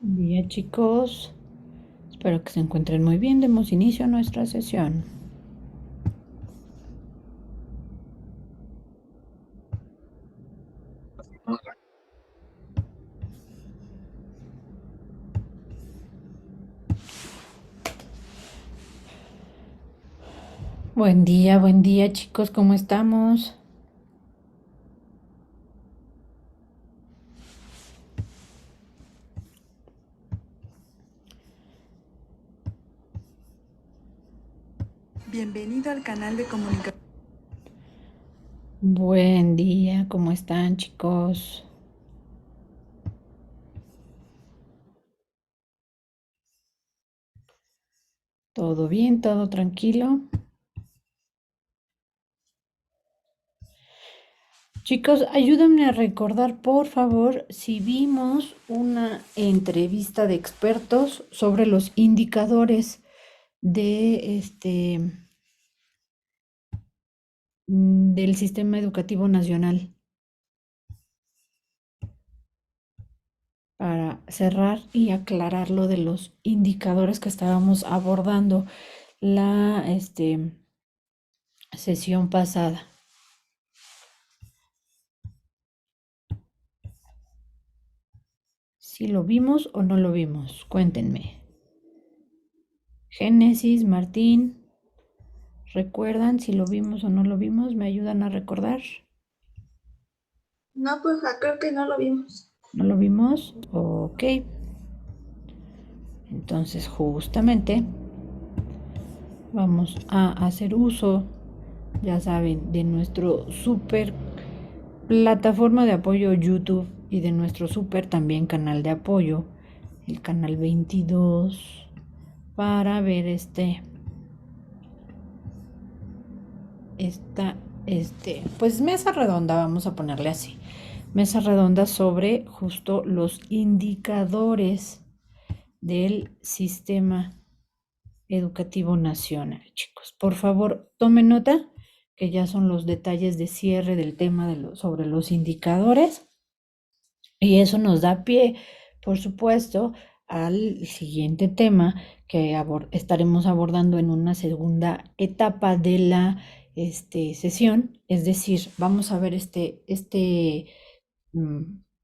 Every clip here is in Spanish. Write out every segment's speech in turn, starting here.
Buen día, chicos. Espero que se encuentren muy bien. Demos inicio a nuestra sesión. Buen día, chicos. ¿Cómo estamos? Bienvenido al canal de comunicación. Buen día. ¿Cómo están, chicos? ¿Todo bien? ¿Todo tranquilo? Chicos, ayúdenme a recordar, por favor, si vimos una entrevista de expertos sobre los indicadores de del sistema educativo nacional. Para cerrar y aclarar lo de los indicadores que estábamos abordando la sesión pasada. Si lo vimos o no lo vimos, cuéntenme. Génesis, Martín, ¿recuerdan si lo vimos o no lo vimos? ¿Me ayudan a recordar? No, pues creo que no lo vimos. ¿No lo vimos? Ok. Entonces, justamente vamos a hacer uso, ya saben, de nuestro super plataforma de apoyo YouTube y de nuestro super también canal de apoyo, el canal 22, para ver pues mesa redonda, vamos a ponerle así, mesa redonda sobre justo los indicadores del sistema educativo nacional, chicos. Por favor, tomen nota que ya son los detalles de cierre del tema sobre los indicadores. Y eso nos da pie, por supuesto, al siguiente tema que estaremos abordando en una segunda etapa de la sesión. Es decir, vamos a ver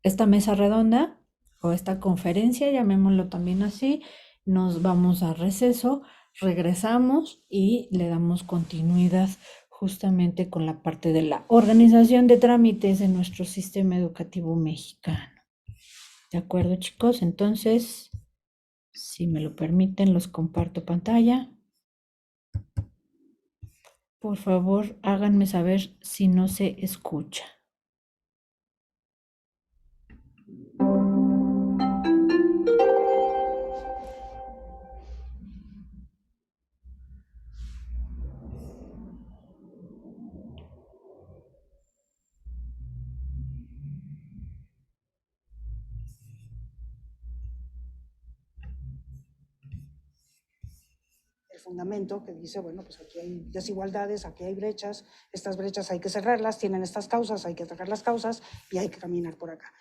esta mesa redonda o esta conferencia, llamémoslo también así. Nos vamos a receso, regresamos y le damos continuidad justamente con la parte de la organización de trámites de nuestro sistema educativo mexicano. ¿De acuerdo, chicos? Entonces, si me lo permiten, los comparto pantalla. Por favor, háganme saber si no se escucha. El fundamento que dice, bueno, pues aquí hay desigualdades, aquí hay brechas, estas brechas hay que cerrarlas, tienen estas causas, hay que atacar las causas y hay que caminar por acá.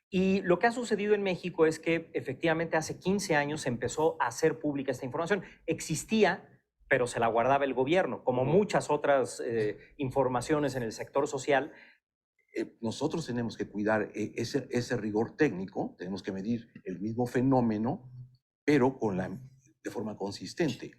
Y lo que ha sucedido en México es que efectivamente hace 15 años se empezó a hacer pública esta información. Existía, pero se la guardaba el gobierno, como muchas otras informaciones en el sector social. Nosotros tenemos que cuidar ese rigor técnico, tenemos que medir el mismo fenómeno, pero de forma consistente.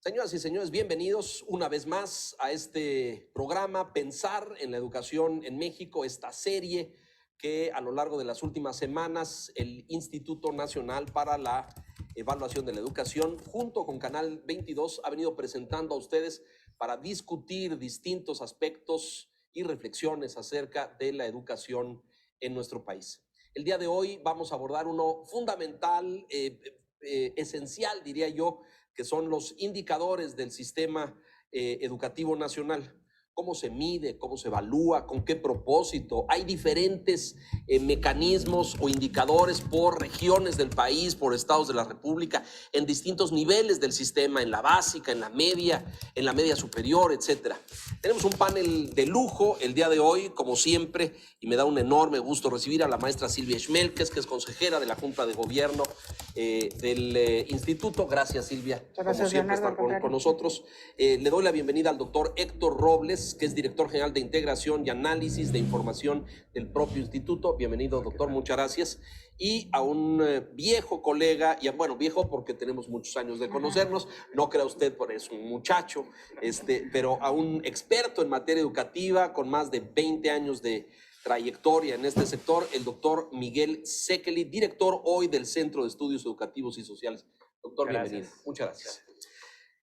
Señoras y señores, bienvenidos una vez más a este programa Pensar en la Educación en México, esta serie que a lo largo de las últimas semanas el Instituto Nacional para la Evaluación de la Educación, junto con Canal 22, ha venido presentando a ustedes para discutir distintos aspectos y reflexiones acerca de la educación en nuestro país. El día de hoy vamos a abordar uno fundamental, esencial, diría yo, que son los indicadores del sistema educativo nacional. ¿Cómo se mide? ¿Cómo se evalúa? ¿Con qué propósito? Hay diferentes mecanismos o indicadores por regiones del país, por estados de la República, en distintos niveles del sistema, en la básica, en la media superior, etc. Tenemos un panel de lujo el día de hoy, como siempre, y me da un enorme gusto recibir a la maestra Silvia Schmelkes, que es consejera de la Junta de Gobierno del Instituto. Gracias, Silvia, Muchas gracias, como siempre, Leonardo, estar con nosotros. Le doy la bienvenida al doctor Héctor Robles, que es director general de Integración y Análisis de Información del propio instituto. Bienvenido, doctor, muchas gracias. Y a un viejo colega, y bueno, viejo porque tenemos muchos años de conocernos, no crea usted, por eso un muchacho, pero a un experto en materia educativa con más de 20 años de trayectoria en este sector, el doctor Miguel Sekeli, director hoy del Centro de Estudios Educativos y Sociales. Doctor, bienvenido. Muchas gracias.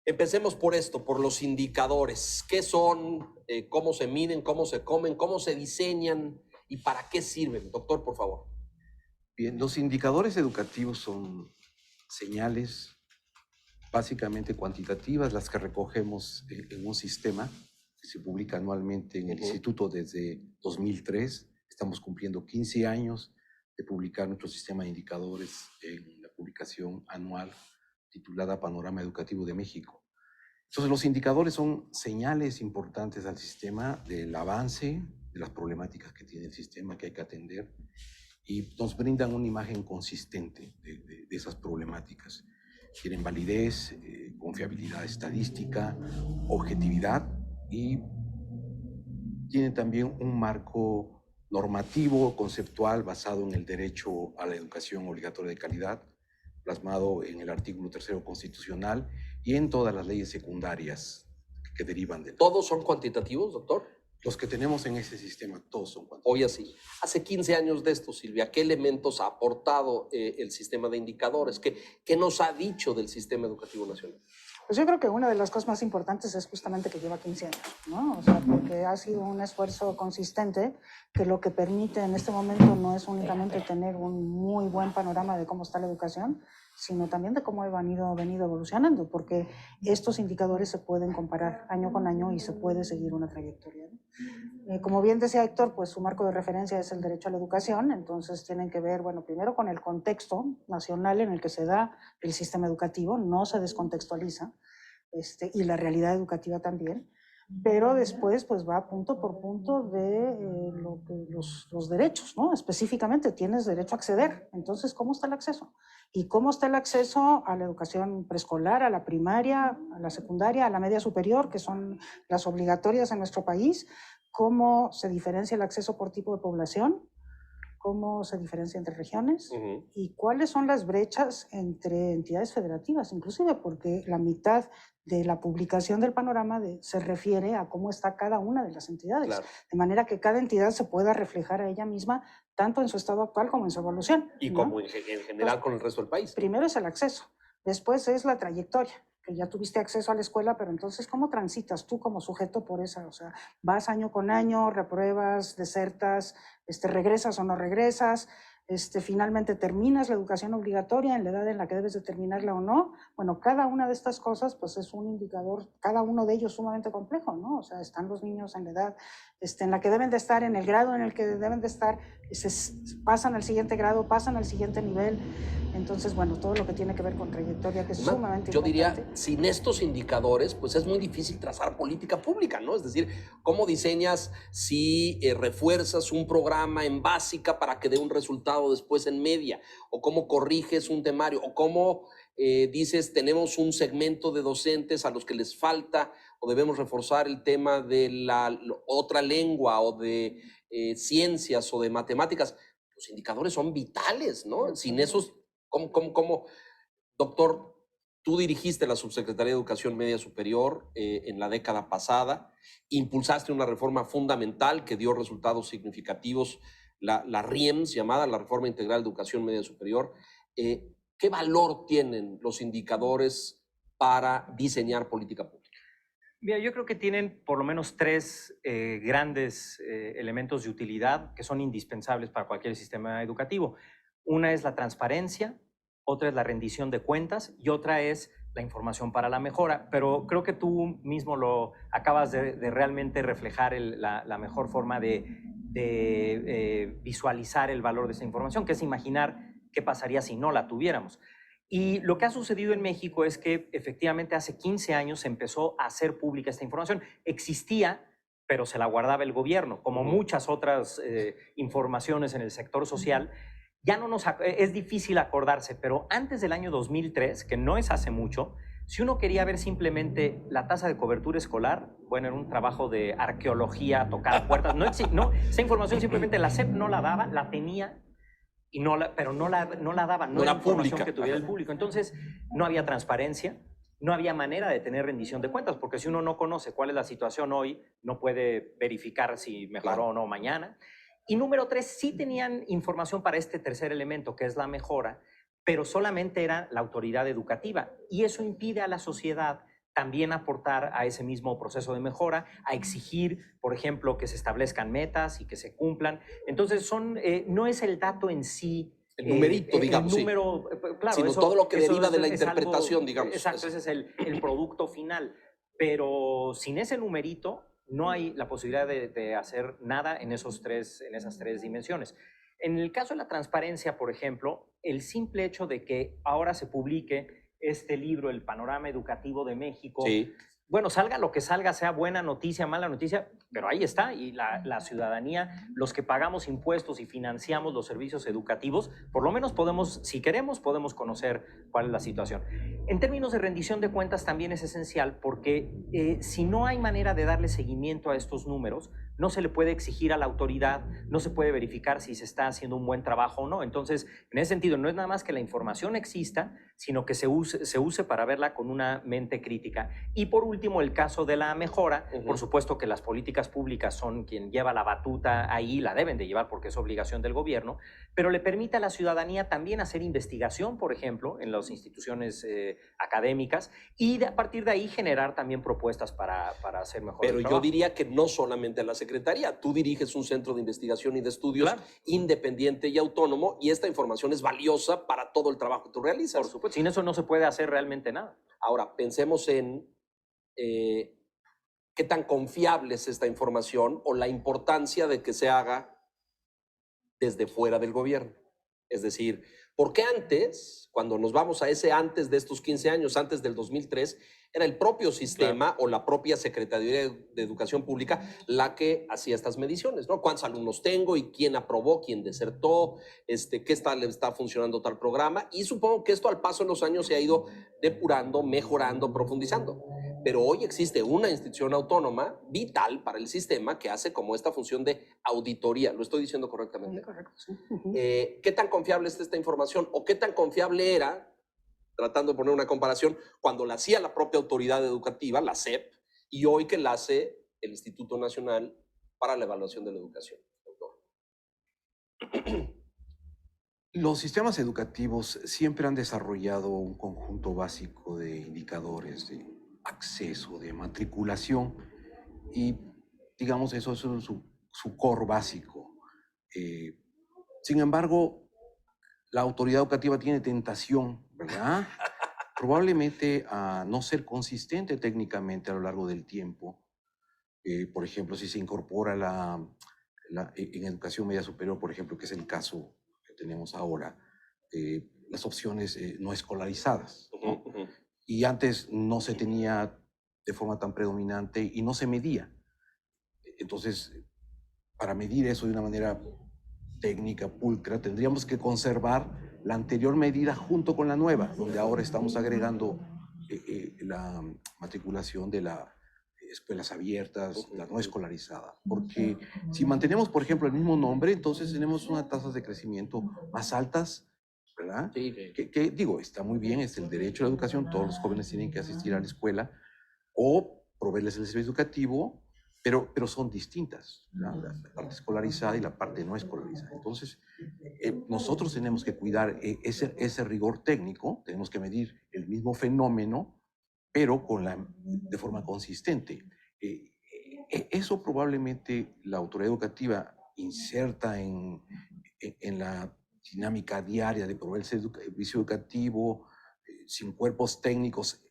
Empecemos por esto, por los indicadores. ¿Qué son? ¿Cómo se miden? ¿Cómo se comen? ¿Cómo se diseñan? ¿Y para qué sirven? Doctor, por favor. Bien, los indicadores educativos son señales básicamente cuantitativas, las que recogemos en un sistema que se publica anualmente en el Instituto desde 2003. Estamos cumpliendo 15 años de publicar nuestro sistema de indicadores en la publicación anual titulada Panorama Educativo de México. Entonces, los indicadores son señales importantes al sistema del avance, de las problemáticas que tiene el sistema que hay que atender, y nos brindan una imagen consistente de esas problemáticas. Tienen validez, confiabilidad estadística, objetividad, y tienen también un marco normativo, conceptual, basado en el derecho a la educación obligatoria de calidad, plasmado en el artículo 3º constitucional y en todas las leyes secundarias que derivan de él. ¿Todos son cuantitativos, doctor? Los que tenemos en ese sistema, todos son cuantitativos. Hoy así. Hace 15 años de esto, Silvia, ¿qué elementos ha aportado el sistema de indicadores? ¿Qué nos ha dicho del sistema educativo nacional? Pues yo creo que una de las cosas más importantes es justamente que lleva 15 años, ¿no? O sea, porque ha sido un esfuerzo consistente que lo que permite en este momento no es únicamente tener un muy buen panorama de cómo está la educación, sino también de cómo ha venido evolucionando, porque estos indicadores se pueden comparar año con año y se puede seguir una trayectoria, ¿no? Como bien decía Héctor, pues su marco de referencia es el derecho a la educación, entonces tienen que ver, bueno, primero con el contexto nacional en el que se da el sistema educativo, no se descontextualiza, y la realidad educativa también, pero después pues va punto por punto de los derechos, ¿no? Específicamente tienes derecho a acceder, entonces ¿cómo está el acceso? ¿Y cómo está el acceso a la educación preescolar, a la primaria, a la secundaria, a la media superior, que son las obligatorias en nuestro país? ¿Cómo se diferencia el acceso por tipo de población? ¿Cómo se diferencia entre regiones? ¿Y cuáles son las brechas entre entidades federativas? Inclusive porque la mitad de la publicación del panorama se refiere a cómo está cada una de las entidades, claro, de manera que cada entidad se pueda reflejar a ella misma tanto en su estado actual como en su evolución. Y ¿no? Como en general entonces, con el resto del país. Primero es el acceso, después es la trayectoria, que ya tuviste acceso a la escuela, pero entonces ¿cómo transitas tú como sujeto por esa? O sea, vas año con año, repruebas, desertas, regresas o no regresas, finalmente terminas la educación obligatoria en la edad en la que debes de terminarla o no. Bueno, cada una de estas cosas pues es un indicador, cada uno de ellos sumamente complejo, ¿no? O sea, están los niños en la edad en la que deben de estar, en el grado en el que deben de estar, pasan al siguiente grado, pasan al siguiente nivel. Entonces, bueno, todo lo que tiene que ver con trayectoria, que es sumamente yo importante. Diría, sin estos indicadores, pues es muy difícil trazar política pública, ¿no? Es decir, ¿cómo diseñas si refuerzas un programa en básica para que dé un resultado después en media? ¿O cómo corriges un temario? ¿O cómo dices, tenemos un segmento de docentes a los que les falta o debemos reforzar el tema de la otra lengua o de ciencias o de matemáticas? Los indicadores son vitales, ¿no? Sin esos... ¿Cómo? Doctor, tú dirigiste la Subsecretaría de Educación Media Superior en la década pasada, impulsaste una reforma fundamental que dio resultados significativos, la RIEMS, llamada la Reforma Integral de Educación Media Superior. ¿Qué valor tienen los indicadores para diseñar política pública? Mira, yo creo que tienen por lo menos tres grandes elementos de utilidad que son indispensables para cualquier sistema educativo. Una es la transparencia, otra es la rendición de cuentas y otra es la información para la mejora, pero creo que tú mismo lo acabas de realmente reflejar la mejor forma de visualizar el valor de esa información, que es imaginar qué pasaría si no la tuviéramos. Y lo que ha sucedido en México es que efectivamente hace 15 años se empezó a hacer pública esta información. Existía, pero se la guardaba el gobierno, como muchas otras informaciones en el sector social. Ya no es difícil acordarse, pero antes del año 2003, que no es hace mucho, si uno quería ver simplemente la tasa de cobertura escolar, bueno, era un trabajo de arqueología, tocar puertas, no, esa información simplemente la SEP no la daba, la tenía, y pero no la daba, no era información pública que tuviera el público. Entonces, no había transparencia, no había manera de tener rendición de cuentas, porque si uno no conoce cuál es la situación hoy, no puede verificar si mejoró o no mañana. Y número 3, sí tenían información para este tercer elemento, que es la mejora, pero solamente era la autoridad educativa. Y eso impide a la sociedad también aportar a ese mismo proceso de mejora, a exigir, por ejemplo, que se establezcan metas y que se cumplan. Entonces, no es el dato en sí, el numerito, digamos, el número, claro, sino todo lo que deriva de la es interpretación, algo, digamos. Exacto, ese es el producto final. Pero sin ese numerito, no hay la posibilidad de hacer nada en esas tres dimensiones. En el caso de la transparencia, por ejemplo, el simple hecho de que ahora se publique este libro, El Panorama Educativo de México, Sí. bueno, salga lo que salga, sea buena noticia, mala noticia, pero ahí está, y la ciudadanía, los que pagamos impuestos y financiamos los servicios educativos, por lo menos podemos, si queremos, podemos conocer cuál es la situación. En términos de rendición de cuentas también es esencial porque si no hay manera de darle seguimiento a estos números, no se le puede exigir a la autoridad, no se puede verificar si se está haciendo un buen trabajo o no. Entonces, en ese sentido, no es nada más que la información exista, sino que se use para verla con una mente crítica. Y por último, el caso de la mejora, por supuesto que las políticas públicas son quien lleva la batuta ahí, la deben de llevar porque es obligación del gobierno, pero le permite a la ciudadanía también hacer investigación, por ejemplo, en las instituciones académicas, y a partir de ahí generar también propuestas para hacer mejor Pero el yo trabajo. diría que no solamente a la Secretaría, tú diriges un centro de investigación y de estudios Claro. independiente y autónomo, y esta información es valiosa para todo el trabajo que tú realizas. Por supuesto, sin eso no se puede hacer realmente nada. Ahora, pensemos en qué tan confiable es esta información o la importancia de que se haga desde fuera del gobierno. Es decir, porque antes, cuando nos vamos a ese antes de estos 15 años, antes del 2003, era el propio sistema o la propia Secretaría de Educación Pública la que hacía estas mediciones, ¿no? ¿Cuántos alumnos tengo y quién aprobó, quién desertó, qué le está funcionando tal programa? Y supongo que esto al paso de los años se ha ido depurando, mejorando, profundizando. Pero hoy existe una institución autónoma vital para el sistema que hace como esta función de auditoría. ¿Lo estoy diciendo correctamente? Correcto, sí. ¿Qué tan confiable es esta información o qué tan confiable era, tratando de poner una comparación, cuando la hacía la propia autoridad educativa, la SEP, y hoy que la hace el Instituto Nacional para la Evaluación de la Educación? Los sistemas educativos siempre han desarrollado un conjunto básico de indicadores de acceso, de matriculación, y digamos eso es su core básico. Sin embargo, la autoridad educativa tiene tentación, ¿verdad? Probablemente a no ser consistente técnicamente a lo largo del tiempo. Por ejemplo, si se incorpora en educación media superior, por ejemplo, que es el caso que tenemos ahora, las opciones no escolarizadas, ¿no? Y antes no se tenía de forma tan predominante y no se medía. Entonces, para medir eso de una manera técnica, pulcra, tendríamos que conservar la anterior medida junto con la nueva, donde ahora estamos agregando la matriculación de las escuelas abiertas, la no escolarizada. Porque si mantenemos, por ejemplo, el mismo nombre, entonces tenemos unas tasas de crecimiento más altas, ¿verdad? Sí. Que digo, está muy bien, es el derecho a la educación, todos los jóvenes tienen que asistir a la escuela o proveerles el servicio educativo, pero son distintas, la parte escolarizada y la parte no escolarizada. Entonces, nosotros tenemos que cuidar ese rigor técnico, tenemos que medir el mismo fenómeno, pero de forma consistente. Eso probablemente la autoridad educativa inserta en la dinámica diaria de proveer el servicio educativo, sin cuerpos técnicos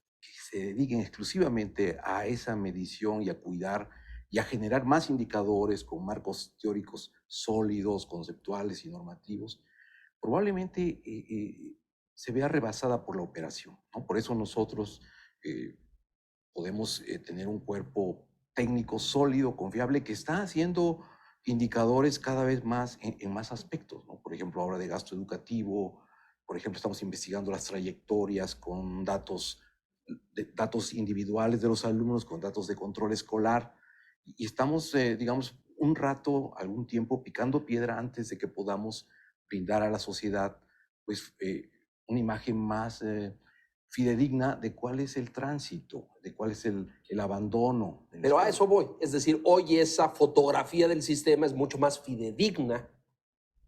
se dediquen exclusivamente a esa medición y a cuidar y a generar más indicadores con marcos teóricos sólidos, conceptuales y normativos, probablemente se vea rebasada por la operación, ¿no? Por eso nosotros podemos tener un cuerpo técnico sólido, confiable, que está haciendo indicadores cada vez más en más aspectos, ¿no? Por ejemplo, ahora de gasto educativo, por ejemplo, estamos investigando las trayectorias con datos individuales de los alumnos, con datos de control escolar, y estamos, digamos, un rato, algún tiempo, picando piedra antes de que podamos brindar a la sociedad, pues, una imagen más fidedigna de cuál es el tránsito, de cuál es el abandono. Pero a eso voy. Es decir, hoy esa fotografía del sistema es mucho más fidedigna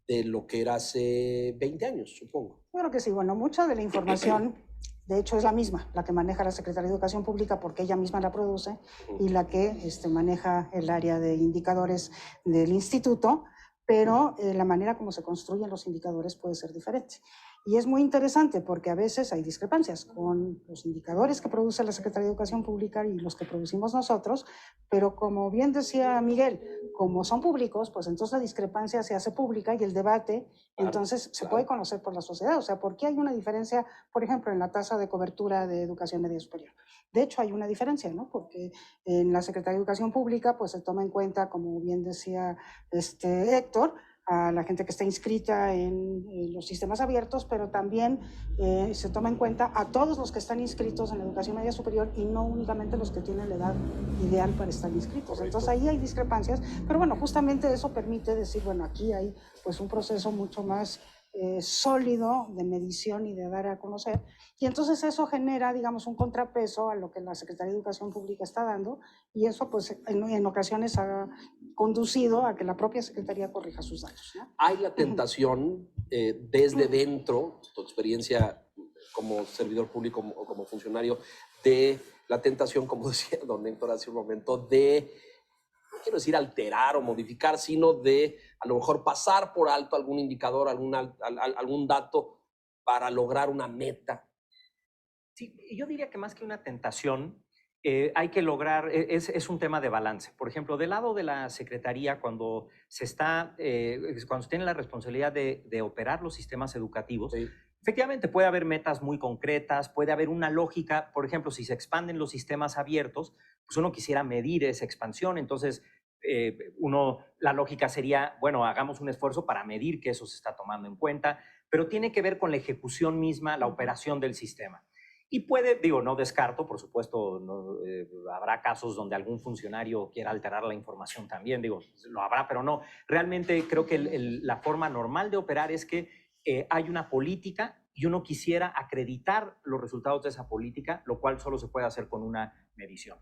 de lo que era hace 20 años, supongo. Yo creo que sí. Bueno, mucha de la información, de hecho, es la misma, la que maneja la Secretaría de Educación Pública porque ella misma la produce y la que maneja el área de indicadores del instituto, pero la manera como se construyen los indicadores puede ser diferente. Y es muy interesante porque a veces hay discrepancias con los indicadores que produce la Secretaría de Educación Pública y los que producimos nosotros, pero como bien decía Miguel, como son públicos, pues entonces la discrepancia se hace pública y el debate entonces se puede conocer por la sociedad. O sea, ¿por qué hay una diferencia, por ejemplo, en la tasa de cobertura de educación media superior? De hecho, hay una diferencia, ¿no? Porque en la Secretaría de Educación Pública, pues se toma en cuenta, como bien decía Héctor, a la gente que está inscrita en los sistemas abiertos, pero también se toma en cuenta a todos los que están inscritos en la educación media superior y no únicamente los que tienen la edad ideal para estar inscritos. Correcto. Entonces ahí hay discrepancias, pero bueno, justamente eso permite decir, bueno, aquí hay pues un proceso mucho más sólido de medición y de dar a conocer, y entonces eso genera, digamos, un contrapeso a lo que la Secretaría de Educación Pública está dando, y eso pues en ocasiones ha conducido a que la propia Secretaría corrija sus datos, ¿no? Hay la tentación desde dentro, tu experiencia como servidor público o como funcionario, de la tentación, como decía don Héctor hace un momento, de, no quiero decir alterar o modificar, sino de a lo mejor pasar por alto algún indicador, algún dato para lograr una meta. Sí, yo diría que más que una tentación, hay que lograr, es un tema de balance. Por ejemplo, del lado de la Secretaría, cuando se tiene la responsabilidad de operar los sistemas educativos, sí, efectivamente puede haber metas muy concretas, puede haber una lógica. Por ejemplo, si se expanden los sistemas abiertos, pues uno quisiera medir esa expansión, entonces la lógica sería, bueno, hagamos un esfuerzo para medir que eso se está tomando en cuenta, pero tiene que ver con la ejecución misma, la operación del sistema. Y no descarto, por supuesto, habrá casos donde algún funcionario quiera alterar la información también, lo habrá, pero no. Realmente creo que la forma normal de operar es que hay una política y uno quisiera acreditar los resultados de esa política, lo cual solo se puede hacer con una medición.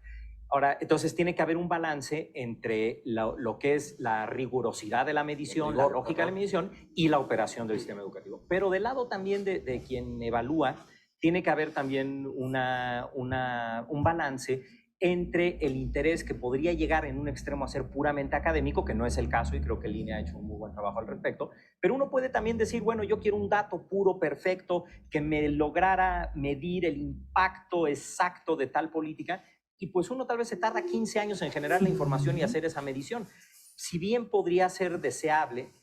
Ahora, entonces tiene que haber un balance entre lo que es la rigurosidad de la medición, la lógica de la medición y la operación del sistema educativo. Pero del lado también de quien evalúa, tiene que haber también un balance entre el interés que podría llegar en un extremo a ser puramente académico, que no es el caso, y creo que el INE ha hecho un muy buen trabajo al respecto, pero uno puede también decir, bueno, yo quiero un dato puro, perfecto, que me lograra medir el impacto exacto de tal política, y pues uno tal vez se tarda 15 años en generar la información y hacer esa medición. Si bien podría ser deseable,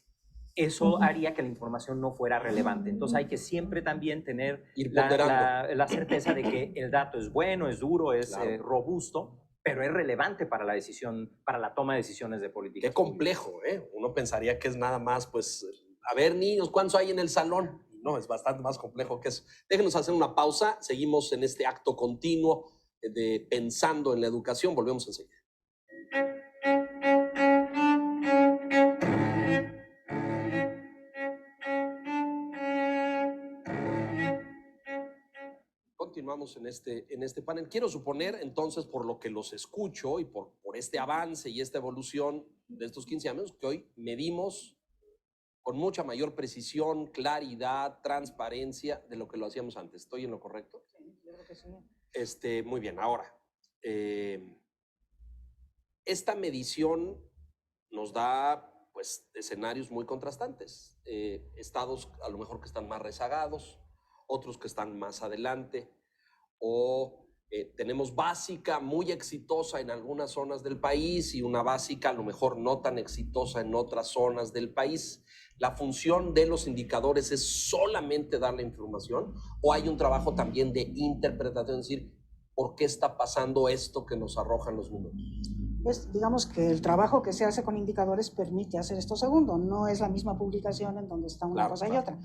eso haría que la información no fuera relevante. Entonces hay que siempre también tener la certeza de que el dato es bueno, es duro, es robusto, pero es relevante para la decisión, para la toma de decisiones de política. Qué complejo, ¿eh? Uno pensaría que es nada más, pues, a ver, niños, ¿cuántos hay en el salón? No, es bastante más complejo que eso. Déjenos hacer una pausa. Seguimos en este acto continuo de pensando en la educación. Volvemos enseguida. Continuamos en este panel. Quiero suponer, entonces, por lo que los escucho y por este avance y esta evolución de estos 15 años, que hoy medimos con mucha mayor precisión, claridad, transparencia de lo que lo hacíamos antes. ¿Estoy en lo correcto? Sí, yo creo que sí. Muy bien. Ahora, esta medición nos da, pues, escenarios muy contrastantes. Estados a lo mejor que están más rezagados, otros que están más adelante, o Tenemos básica muy exitosa en algunas zonas del país y una básica a lo mejor no tan exitosa en otras zonas del país. ¿La función de los indicadores es solamente dar la información o hay un trabajo también de interpretación, es decir, por qué está pasando esto que nos arrojan los números? Digamos que el trabajo que se hace con indicadores permite hacer esto segundo. No es la misma publicación en donde está una cosa y otra.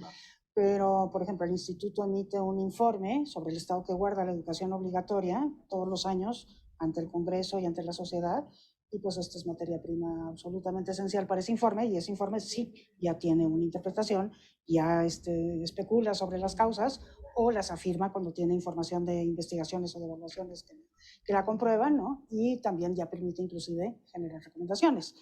Pero, por ejemplo, el instituto emite un informe sobre el estado que guarda la educación obligatoria todos los años ante el Congreso y ante la sociedad, y pues esta es materia prima absolutamente esencial para ese informe, y ese informe sí ya tiene una interpretación, ya especula sobre las causas o las afirma cuando tiene información de investigaciones o de evaluaciones que la comprueban, ¿no? Y también ya permite inclusive generar recomendaciones,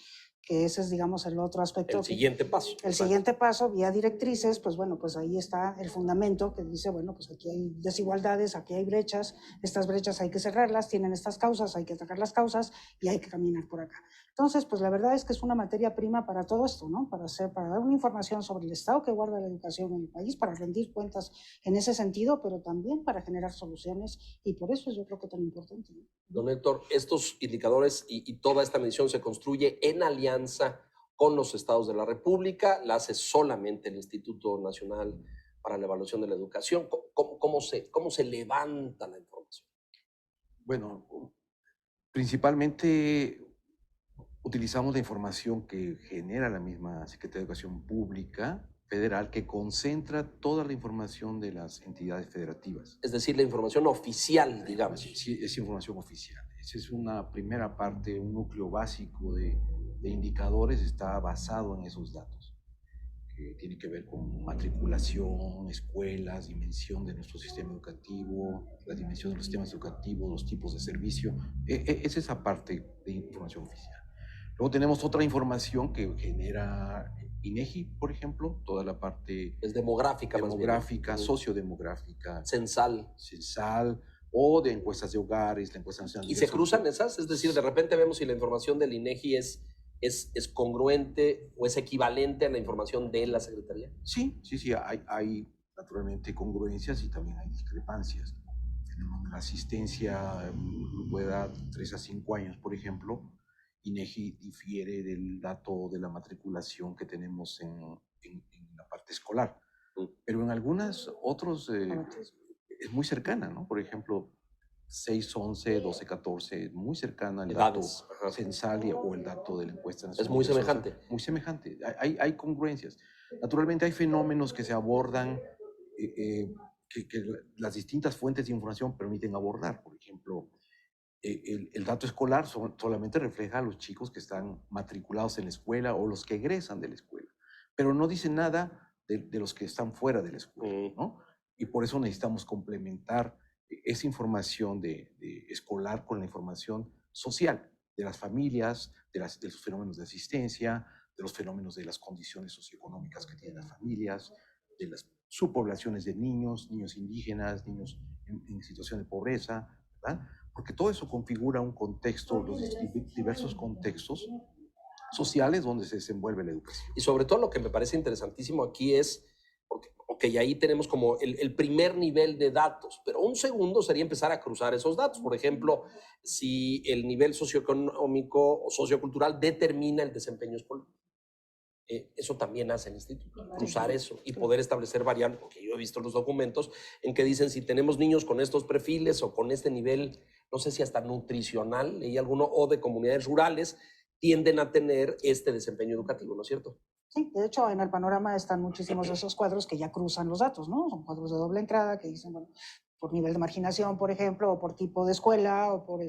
que ese es, digamos, el otro aspecto. El siguiente paso. El siguiente paso, vía directrices, pues bueno, pues ahí está el fundamento que dice, bueno, pues aquí hay desigualdades, aquí hay brechas, estas brechas hay que cerrarlas, tienen estas causas, hay que atacar las causas y hay que caminar por acá. Entonces, pues la verdad es que es una materia prima para todo esto, ¿no? Para dar una información sobre el estado que guarda la educación en el país, para rendir cuentas en ese sentido, pero también para generar soluciones, y por eso yo creo que es tan importante, ¿no? Don Héctor, estos indicadores y toda esta medición se construye en alianza con los estados de la República, la hace solamente el Instituto Nacional para la Evaluación de la Educación. ¿Cómo se levanta la información? Bueno, principalmente utilizamos la información que genera la misma Secretaría de Educación Pública Federal, que concentra toda la información de las entidades federativas. Es decir, la información oficial, digamos. Sí, es información oficial. Esa es una primera parte, un núcleo básico de indicadores, está basado en esos datos, que tiene que ver con matriculación, escuelas, dimensión de nuestro sistema educativo, la dimensión de los sistemas educativos, los tipos de servicio. Es esa parte de información oficial. Luego tenemos otra información que genera INEGI, por ejemplo, toda la parte es demográfica, sociodemográfica, censal, o de encuestas de hogares, la encuesta nacional. ¿Y se cruzan esas? Es decir, de repente vemos si la información del INEGI es congruente o es equivalente a la información de la Secretaría. Sí, hay naturalmente congruencias y también hay discrepancias. Tenemos la asistencia en grupo de edad 3 a 5 años, por ejemplo. INEGI difiere del dato de la matriculación que tenemos en la parte escolar, pero en algunas otros es muy cercana, ¿no? Por ejemplo, 6, 11, 12, 14, muy cercana al dato censal o el dato de la encuesta nacional. Es muy semejante. Muy semejante. Hay congruencias. Naturalmente hay fenómenos que se abordan, que las distintas fuentes de información permiten abordar. Por ejemplo, el dato escolar solamente refleja a los chicos que están matriculados en la escuela o los que egresan de la escuela, pero no dice nada de los que están fuera de la escuela, ¿no? Y por eso necesitamos complementar esa información de escolar con la información social, de las familias, de los fenómenos de asistencia, de los fenómenos de las condiciones socioeconómicas que tienen las familias, de las subpoblaciones de niños indígenas, niños en situación de pobreza, ¿verdad? Porque todo eso configura un contexto, los diversos contextos sociales donde se desenvuelve la educación. Y sobre todo lo que me parece interesantísimo aquí es, porque ahí tenemos como el primer nivel de datos, pero un segundo sería empezar a cruzar esos datos. Por ejemplo, si el nivel socioeconómico o sociocultural determina el desempeño escolar. Eso también hace el instituto, cruzar eso y poder establecer variables, porque yo he visto los documentos en que dicen si tenemos niños con estos perfiles o con este nivel, no sé si hasta nutricional, leí alguno, o de comunidades rurales, tienden a tener este desempeño educativo, ¿no es cierto? Sí, de hecho en el panorama están muchísimos de esos cuadros que ya cruzan los datos, ¿no? Son cuadros de doble entrada que dicen, bueno, por nivel de marginación, por ejemplo, o por tipo de escuela, o por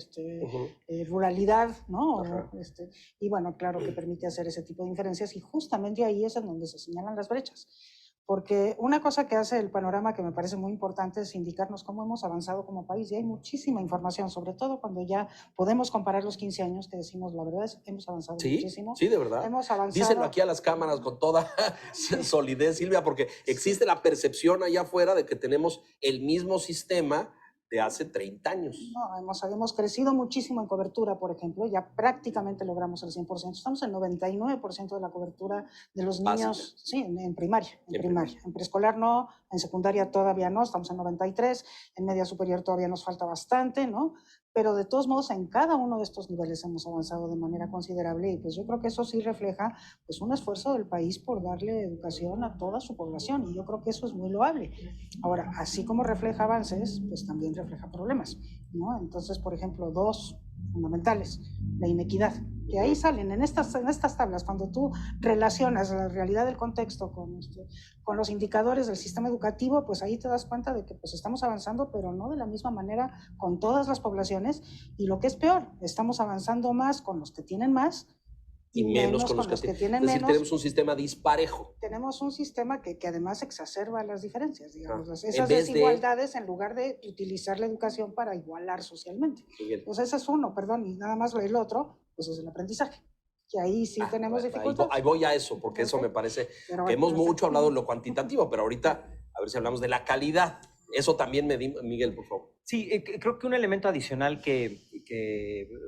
ruralidad, ¿no? Y bueno, claro que permite hacer ese tipo de inferencias, y justamente ahí es en donde se señalan las brechas. Porque una cosa que hace el panorama que me parece muy importante es indicarnos cómo hemos avanzado como país, y hay muchísima información, sobre todo cuando ya podemos comparar los 15 años, que decimos, la verdad es que hemos avanzado muchísimo. Sí, de verdad. Hemos avanzado. Díselo aquí a las cámaras con toda solidez, Silvia, porque existe la percepción allá afuera de que tenemos el mismo sistema de hace 30 años. No, hemos crecido muchísimo en cobertura, por ejemplo, ya prácticamente logramos el 100%. Estamos en 99% de la cobertura de los niños, sí, en primaria, en preescolar no, en secundaria todavía no, estamos en 93, en media superior todavía nos falta bastante, ¿no? Pero de todos modos, en cada uno de estos niveles hemos avanzado de manera considerable y pues yo creo que eso sí refleja pues un esfuerzo del país por darle educación a toda su población y yo creo que eso es muy loable. Ahora, así como refleja avances, pues también refleja problemas, ¿no? Entonces, por ejemplo, dos fundamentales, la inequidad, que ahí salen en estas tablas, cuando tú relacionas la realidad del contexto con los indicadores del sistema educativo, pues ahí te das cuenta de que pues estamos avanzando, pero no de la misma manera con todas las poblaciones, y lo que es peor, estamos avanzando más con los que tienen más y menos con los que tienen menos. Es decir, tenemos un sistema disparejo. Tenemos un sistema que además exacerba las diferencias, digamos, esas desigualdades en lugar de utilizar la educación para igualar socialmente. Pues ese es uno, perdón, y nada más el otro, pues es el aprendizaje. Que ahí sí tenemos dificultades. Ahí voy a eso, porque eso me parece que hemos mucho hablado de lo cuantitativo, pero ahorita a ver si hablamos de la calidad. Eso también Miguel, por favor. Sí, creo que un elemento adicional que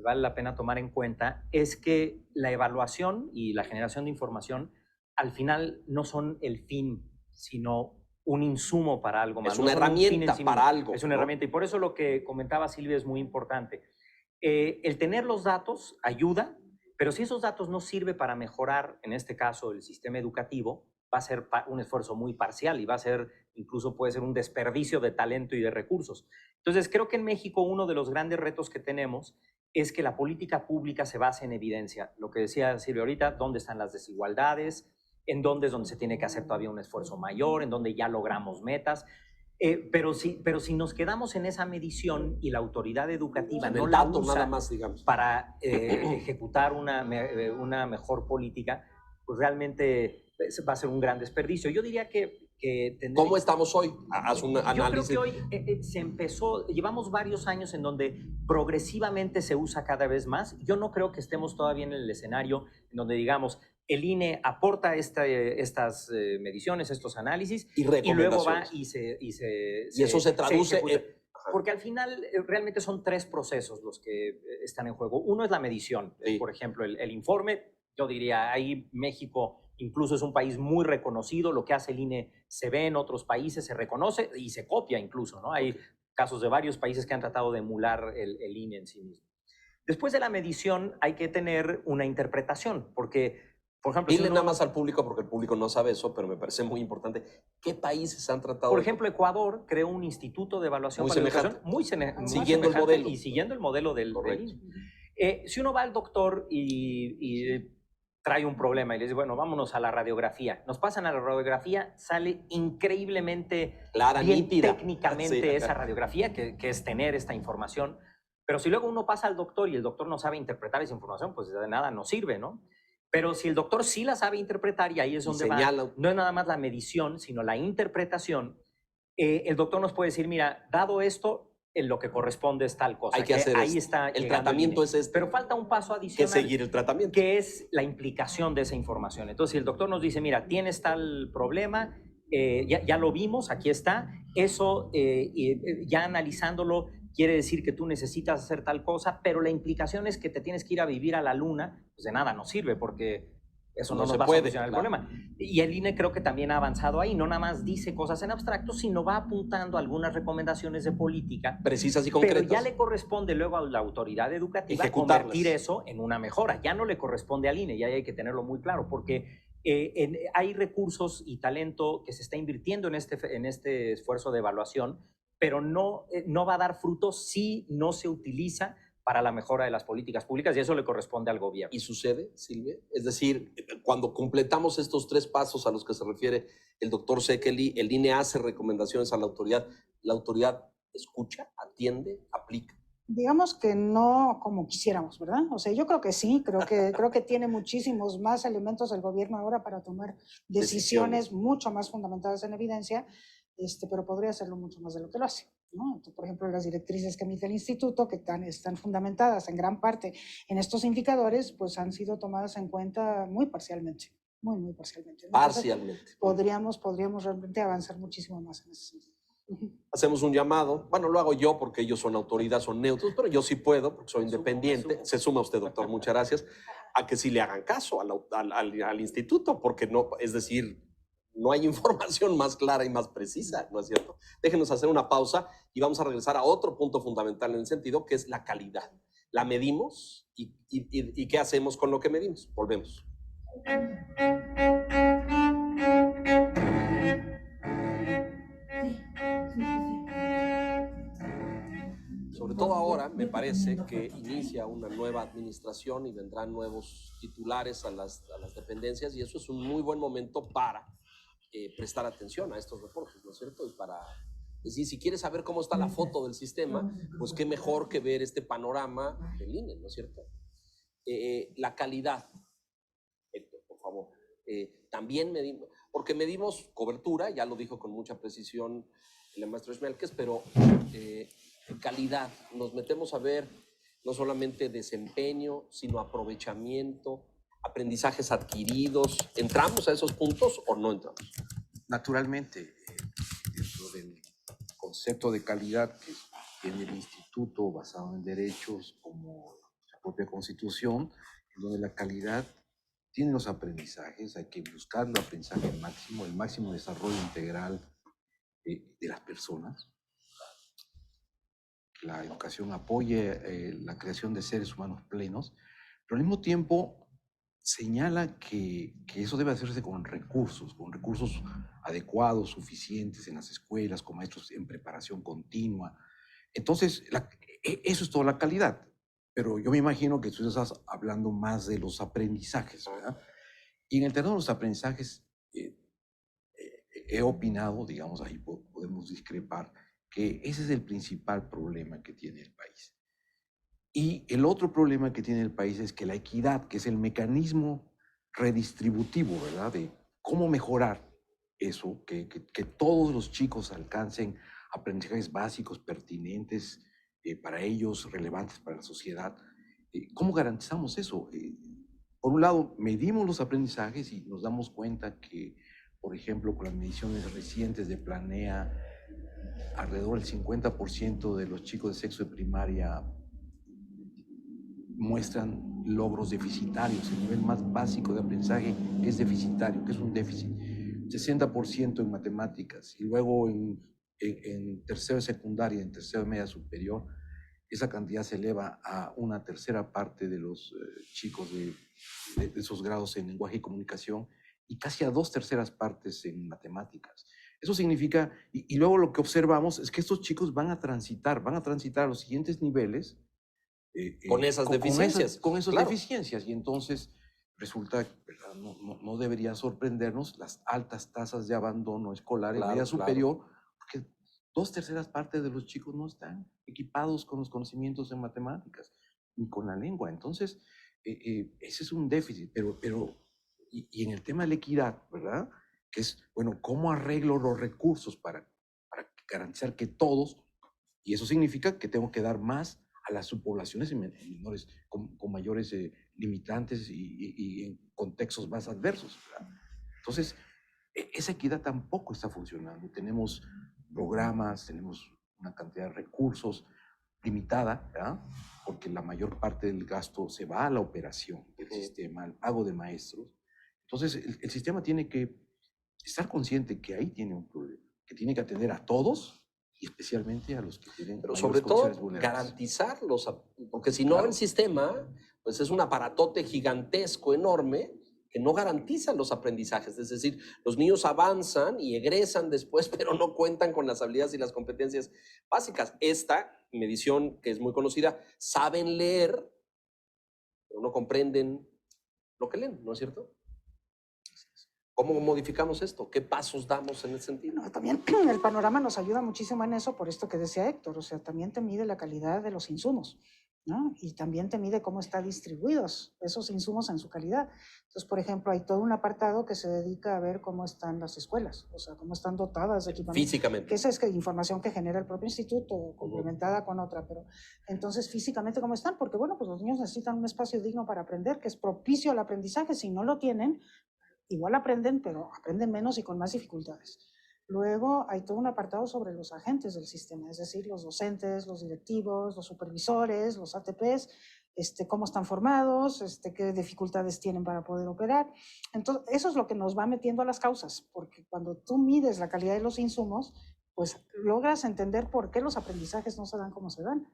vale la pena tomar en cuenta es que la evaluación y la generación de información al final no son el fin, sino un insumo para algo más. Es una herramienta para algo. Es una herramienta y por eso lo que comentaba Silvia es muy importante. El tener los datos ayuda, pero si esos datos no sirven para mejorar, en este caso, el sistema educativo, va a ser un esfuerzo muy parcial y va a ser, incluso puede ser un desperdicio de talento y de recursos. Entonces, creo que en México uno de los grandes retos que tenemos es que la política pública se base en evidencia. Lo que decía Silvia ahorita, dónde están las desigualdades, en dónde es donde se tiene que hacer todavía un esfuerzo mayor, en dónde ya logramos metas. Pero si nos quedamos en esa medición y la autoridad educativa no la usa nada más, digamos, para ejecutar una mejor política, pues realmente va a ser un gran desperdicio. Yo diría que ¿Cómo estamos hoy? Haz un análisis. Yo creo que hoy se empezó, llevamos varios años en donde progresivamente se usa cada vez más. Yo no creo que estemos todavía en el escenario en donde digamos, el INE aporta estas mediciones, estos análisis, y luego va y eso se traduce porque al final realmente son tres procesos los que están en juego. Uno es la medición, por ejemplo, el informe. Yo diría, ahí México incluso es un país muy reconocido, lo que hace el INE se ve en otros países, se reconoce y se copia incluso, ¿no? Hay casos de varios países que han tratado de emular el INE en sí mismo. Después de la medición hay que tener una interpretación, porque, por ejemplo... Dile nada más al público, porque el público no sabe eso, pero me parece muy importante. ¿Qué países han tratado? Por ejemplo, Ecuador creó un instituto de evaluación muy para semejante. La educación, muy siguiendo el modelo. Y siguiendo el modelo del INE. Si uno va al doctor y trae un problema y les dice, bueno, vámonos a la radiografía. Nos pasan a la radiografía, sale increíblemente clara, bien nítida. Técnicamente esa radiografía, que es tener esta información. Pero si luego uno pasa al doctor y el doctor no sabe interpretar esa información, pues de nada nos sirve, ¿no? Pero si el doctor sí la sabe interpretar, y ahí es donde va, no es nada más la medición, sino la interpretación, el doctor nos puede decir, mira, dado esto, en lo que corresponde es tal cosa. Hay que hacer ahí está el tratamiento es este. Pero falta un paso adicional. Que seguir el tratamiento. Que es la implicación de esa información. Entonces, si el doctor nos dice, mira, tienes tal problema, ya lo vimos, aquí está, eso ya analizándolo quiere decir que tú necesitas hacer tal cosa, pero la implicación es que te tienes que ir a vivir a la luna, pues de nada nos sirve porque eso no se va a solucionar el problema. Y el INE creo que también ha avanzado ahí, no nada más dice cosas en abstracto, sino va apuntando algunas recomendaciones de política. Precisas y concretas. Pero ya le corresponde luego a la autoridad educativa convertir eso en una mejora. Ya no le corresponde al INE, ya hay que tenerlo muy claro, porque hay recursos y talento que se está invirtiendo en este esfuerzo de evaluación, pero no va a dar frutos si no se utiliza para la mejora de las políticas públicas, y eso le corresponde al gobierno. ¿Y sucede, Silvia? Es decir, cuando completamos estos tres pasos a los que se refiere el doctor Sekeli, el INE hace recomendaciones a la autoridad escucha, atiende, aplica. Digamos que no como quisiéramos, ¿verdad? O sea, yo creo que sí, creo que tiene muchísimos más elementos el gobierno ahora para tomar decisiones mucho más fundamentadas en evidencia, pero podría hacerlo mucho más de lo que lo hace, ¿no? Entonces, por ejemplo, las directrices que emite el instituto, que están fundamentadas en gran parte en estos indicadores, pues han sido tomadas en cuenta muy parcialmente, muy parcialmente. Parcialmente. Entonces, podríamos realmente avanzar muchísimo más en ese sentido. hacemos un llamado, bueno, lo hago yo porque ellos son autoridad, son neutros, pero yo sí puedo, porque soy independiente. Se suma usted, doctor, muchas gracias, a que sí le hagan caso al instituto, porque no, es decir, no hay información más clara y más precisa, ¿no es cierto? Déjenos hacer una pausa y vamos a regresar a otro punto fundamental en el sentido, que es la calidad. La medimos y ¿qué hacemos con lo que medimos? Volvemos. Sobre todo ahora, me parece que inicia una nueva administración y vendrán nuevos titulares a las dependencias, y eso es un muy buen momento para prestar atención a estos reportes, ¿no es cierto? Y para decir, si quieres saber cómo está la foto del sistema, pues qué mejor que ver este panorama del INE, ¿no es cierto? La calidad, Héctor, por favor. También medimos, porque medimos cobertura, ya lo dijo con mucha precisión el maestro Schmelkes, pero calidad, nos metemos a ver no solamente desempeño, sino aprovechamiento, aprendizajes adquiridos. ¿Entramos a esos puntos o no entramos? Naturalmente, dentro del concepto de calidad que tiene el instituto basado en derechos como la propia Constitución, en donde la calidad tiene los aprendizajes, hay que buscar el aprendizaje máximo, el máximo desarrollo integral de las personas. La educación apoye la creación de seres humanos plenos, pero al mismo tiempo señala que eso debe hacerse con recursos adecuados, suficientes en las escuelas, con maestros en preparación continua. Entonces, eso es toda la calidad. Pero yo me imagino que tú estás hablando más de los aprendizajes, ¿verdad? Y en el terreno de los aprendizajes, he opinado, digamos, ahí podemos discrepar, que ese es el principal problema que tiene el país. Y el otro problema que tiene el país es que la equidad, que es el mecanismo redistributivo, ¿verdad? De cómo mejorar eso, que todos los chicos alcancen aprendizajes básicos, pertinentes para ellos, relevantes para la sociedad. ¿Cómo garantizamos eso? Por un lado, medimos los aprendizajes y nos damos cuenta que, por ejemplo, con las mediciones recientes de Planea, alrededor del 50% de los chicos de sexto de primaria muestran logros deficitarios. El nivel más básico de aprendizaje es deficitario, que es un déficit. 60% en matemáticas. Y luego en tercero de secundaria, en tercero de media superior, esa cantidad se eleva a una tercera parte de los chicos de esos grados en lenguaje y comunicación, y casi a 2/3 partes en matemáticas. Eso significa, y luego lo que observamos es que estos chicos van a transitar a los siguientes niveles con esas deficiencias. Con esas claro. deficiencias. Y entonces resulta, ¿verdad? No debería sorprendernos las altas tasas de abandono escolar en media superior, porque 2/3 partes de los chicos no están equipados con los conocimientos en matemáticas ni con la lengua. Entonces, ese es un déficit. Y en el tema de la equidad, ¿verdad? Que es, bueno, ¿cómo arreglo los recursos para garantizar que todos, y eso significa que tengo que dar más a las subpoblaciones menores, con mayores limitantes y en contextos más adversos, ¿verdad? Entonces, esa equidad tampoco está funcionando. Tenemos programas, tenemos una cantidad de recursos limitada, ¿verdad? Porque la mayor parte del gasto se va a la operación del sistema, al pago de maestros. Entonces, el sistema tiene que estar consciente que ahí tiene un problema, que tiene que atender a todos y especialmente a los que tienen. Pero sobre todo, garantizarlos, porque si no, el sistema pues es un aparatote gigantesco, enorme, que no garantiza los aprendizajes. Es decir, los niños avanzan y egresan después, pero no cuentan con las habilidades y las competencias básicas. Esta medición, que es muy conocida, saben leer, pero no comprenden lo que leen, ¿no es cierto? ¿Cómo modificamos esto? ¿Qué pasos damos en ese sentido? No, también el panorama nos ayuda muchísimo en eso, por esto que decía Héctor, o sea, también te mide la calidad de los insumos, ¿no? Y también te mide cómo están distribuidos esos insumos en su calidad. Entonces, por ejemplo, hay todo un apartado que se dedica a ver cómo están las escuelas, o sea, cómo están dotadas de equipamiento. Físicamente. Que esa es información que genera el propio instituto, complementada con otra, pero entonces físicamente cómo están, porque bueno, pues los niños necesitan un espacio digno para aprender, que es propicio al aprendizaje. Si no lo tienen, igual aprenden, pero aprenden menos y con más dificultades. Luego hay todo un apartado sobre los agentes del sistema, es decir, los docentes, los directivos, los supervisores, los ATPs, cómo están formados, qué dificultades tienen para poder operar. Entonces, eso es lo que nos va metiendo a las causas, porque cuando tú mides la calidad de los insumos, pues logras entender por qué los aprendizajes no se dan como se dan.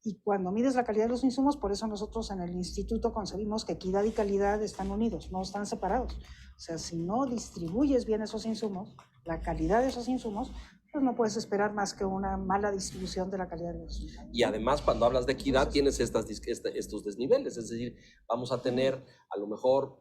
Y cuando mides la calidad de los insumos, por eso nosotros en el instituto concebimos que equidad y calidad están unidos, no están separados. O sea, si no distribuyes bien esos insumos, la calidad de esos insumos, pues no puedes esperar más que una mala distribución de la calidad de los insumos. Y además, cuando hablas de equidad, tienes estos desniveles, es decir, vamos a tener a lo mejor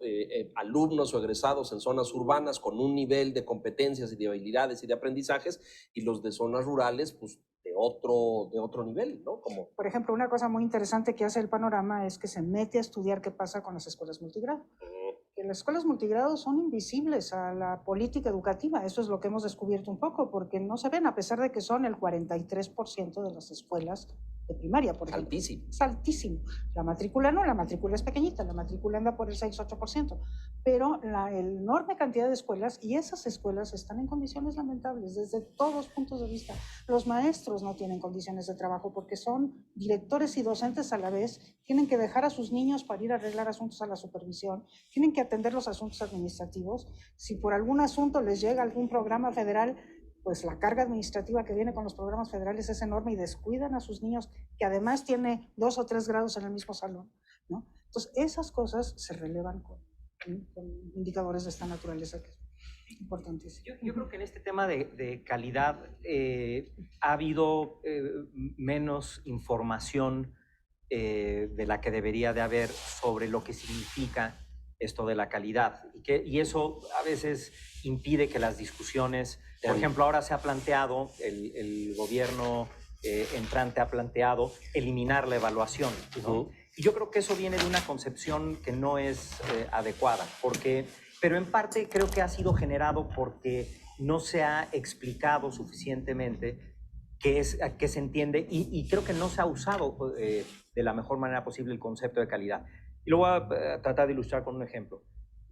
alumnos o egresados en zonas urbanas con un nivel de competencias y de habilidades y de aprendizajes, y los de zonas rurales, pues de otro nivel, ¿no? Como... Por ejemplo, una cosa muy interesante que hace el Panorama es que se mete a estudiar qué pasa con las escuelas multigrado. Que las escuelas multigrado son invisibles a la política educativa. Eso es lo que hemos descubierto un poco, porque no se ven, a pesar de que son el 43% de las escuelas de primaria, por ejemplo. Altísimo. Es altísimo. La matrícula no, la matrícula es pequeñita, la matrícula anda por el 6-8%, pero la enorme cantidad de escuelas, y esas escuelas están en condiciones lamentables desde todos los puntos de vista. Los maestros no tienen condiciones de trabajo porque son directores y docentes a la vez, tienen que dejar a sus niños para ir a arreglar asuntos a la supervisión, tienen que atender los asuntos administrativos. Si por algún asunto les llega algún programa federal, pues la carga administrativa que viene con los programas federales es enorme y descuidan a sus niños, que además tiene 2 o 3 grados en el mismo salón, ¿no? Entonces, esas cosas se relevan con indicadores de esta naturaleza, que es importantísimo. Yo creo que en este tema de calidad ha habido menos información de la que debería de haber sobre lo que significa esto de la calidad. Y eso a veces impide que las discusiones... Por ejemplo, ahora se ha planteado, el gobierno entrante ha planteado eliminar la evaluación, ¿no? Y yo creo que eso viene de una concepción que no es adecuada, pero en parte creo que ha sido generado porque no se ha explicado suficientemente qué se entiende y creo que no se ha usado de la mejor manera posible el concepto de calidad. Y lo voy a tratar de ilustrar con un ejemplo.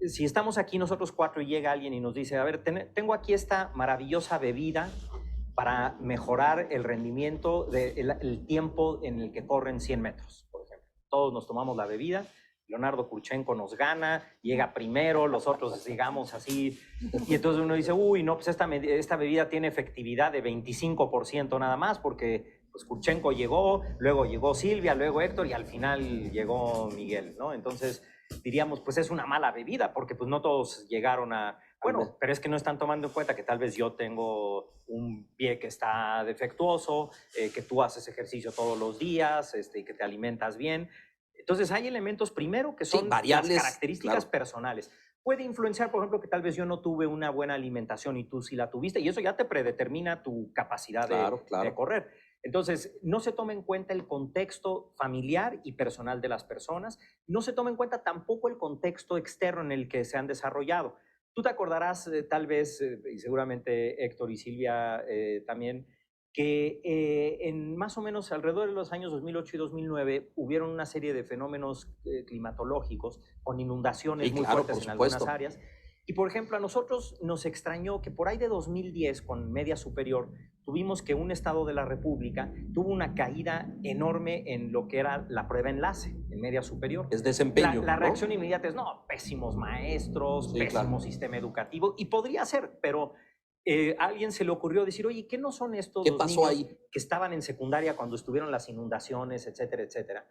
Si estamos aquí nosotros 4 y llega alguien y nos dice, a ver, tengo aquí esta maravillosa bebida para mejorar el rendimiento, el tiempo en el que corren 100 metros, por ejemplo. Todos nos tomamos la bebida, Leonardo Kurchenko nos gana, llega primero, los otros sigamos así, y entonces uno dice, uy, no, pues esta bebida tiene efectividad de 25% nada más, porque pues Kurchenko llegó, luego llegó Silvia, luego Héctor, y al final llegó Miguel, ¿no? Entonces diríamos, pues es una mala bebida, porque pues no todos llegaron a... Bueno, pero es que no están tomando en cuenta que tal vez yo tengo un pie que está defectuoso, que tú haces ejercicio todos los días, y que te alimentas bien. Entonces hay elementos primero que son variables, las características personales. Puede influenciar, por ejemplo, que tal vez yo no tuve una buena alimentación y tú sí la tuviste, y eso ya te predetermina tu capacidad de correr. Entonces, no se toma en cuenta el contexto familiar y personal de las personas, no se toma en cuenta tampoco el contexto externo en el que se han desarrollado. Tú te acordarás, tal vez, y seguramente Héctor y Silvia también, que en más o menos alrededor de los años 2008 y 2009 hubieron una serie de fenómenos climatológicos con inundaciones muy fuertes en algunas áreas. Y, por ejemplo, a nosotros nos extrañó que por ahí de 2010, con media superior, tuvimos que un estado de la República tuvo una caída enorme en lo que era la prueba enlace en media superior. Es desempeño. La reacción inmediata es, no, pésimos maestros, pésimo sistema educativo, y podría ser, pero a alguien se le ocurrió decir, oye, ¿qué no son estos ¿Qué pasó ahí? Que estaban en secundaria cuando estuvieron las inundaciones, etcétera, etcétera?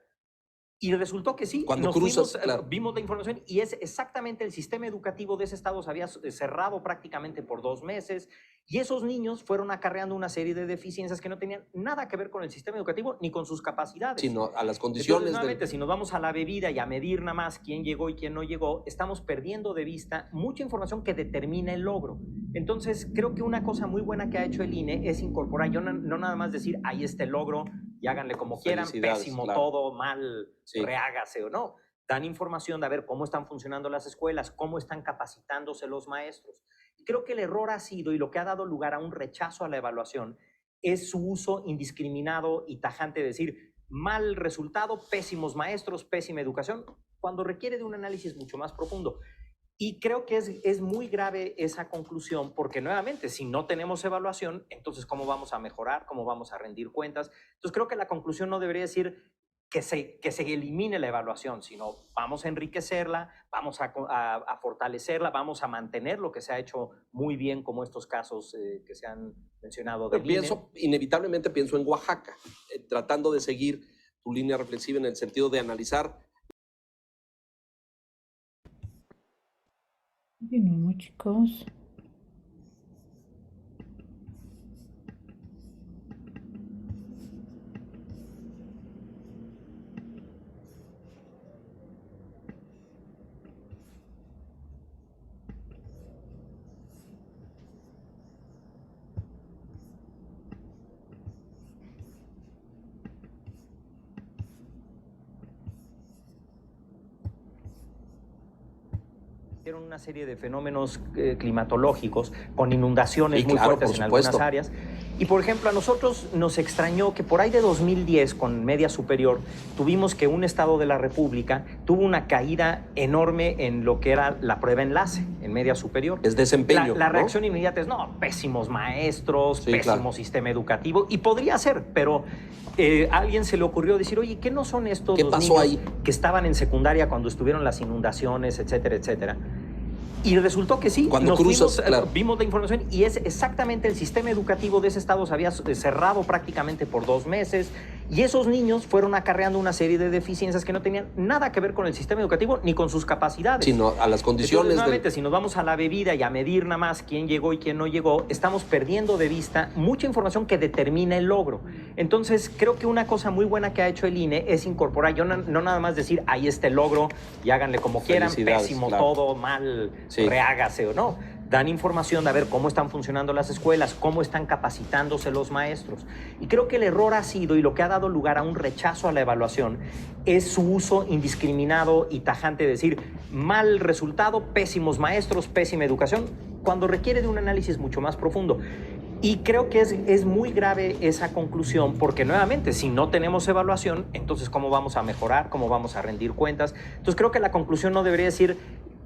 Y resultó que sí, cuando cruzas, vimos la información y es exactamente el sistema educativo de ese estado se había cerrado prácticamente por 2 meses y esos niños fueron acarreando una serie de deficiencias que no tenían nada que ver con el sistema educativo ni con sus capacidades. Sino a las condiciones. Entonces, nuevamente, si nos vamos a la bebida y a medir nada más quién llegó y quién no llegó, estamos perdiendo de vista mucha información que determina el logro. Entonces, creo que una cosa muy buena que ha hecho el INE es incorporar, no nada más decir, ahí está el logro, y háganle como quieran, pésimo todo, mal, rehágase o no. Dan información de a ver cómo están funcionando las escuelas, cómo están capacitándose los maestros. Y creo que el error ha sido, y lo que ha dado lugar a un rechazo a la evaluación, es su uso indiscriminado y tajante de decir, mal resultado, pésimos maestros, pésima educación, cuando requiere de un análisis mucho más profundo. Y creo que es muy grave esa conclusión porque nuevamente, si no tenemos evaluación, entonces ¿cómo vamos a mejorar? ¿Cómo vamos a rendir cuentas? Entonces creo que la conclusión no debería decir que se elimine la evaluación, sino vamos a enriquecerla, vamos a fortalecerla, vamos a mantener lo que se ha hecho muy bien, como estos casos que se han mencionado del INE. Inevitablemente pienso en Oaxaca, tratando de seguir tu línea reflexiva en el sentido de analizar. Continuamos, chicos. Una serie de fenómenos climatológicos con inundaciones Sí, muy claro, fuertes por en algunas supuesto. áreas. Y por ejemplo, a nosotros nos extrañó que por ahí de 2010, con media superior, tuvimos que un estado de la República tuvo una caída enorme en lo que era la prueba enlace en media superior. Es desempeño. La ¿no? reacción inmediata es, no, pésimos maestros, Sí, pésimo claro. sistema educativo, y podría ser, pero a alguien se le ocurrió decir, oye, ¿qué no son estos ¿Qué los pasó niños ahí? que estaban en secundaria cuando estuvieron las inundaciones, etcétera, etcétera? Y resultó que sí, Cuando cruzas, fuimos, claro. vimos la información y es exactamente el sistema educativo de ese estado se había cerrado prácticamente por 2 meses y esos niños fueron acarreando una serie de deficiencias que no tenían nada que ver con el sistema educativo ni con sus capacidades. Sino a las condiciones. Entonces, nuevamente, si nos vamos a la bebida y a medir nada más quién llegó y quién no llegó, estamos perdiendo de vista mucha información que determina el logro. Entonces, creo que una cosa muy buena que ha hecho el INE es incorporar, no nada más decir, ahí está el logro y háganle como quieran, Felicidades, pésimo claro. todo, mal, Sí. rehágase o no. Dan información de a ver cómo están funcionando las escuelas, cómo están capacitándose los maestros. Y creo que el error ha sido, y lo que ha dado lugar a un rechazo a la evaluación, es su uso indiscriminado y tajante de decir mal resultado, pésimos maestros, pésima educación, cuando requiere de un análisis mucho más profundo. Y creo que es muy grave esa conclusión porque nuevamente, si no tenemos evaluación, entonces ¿cómo vamos a mejorar? ¿Cómo vamos a rendir cuentas? Entonces creo que la conclusión no debería decir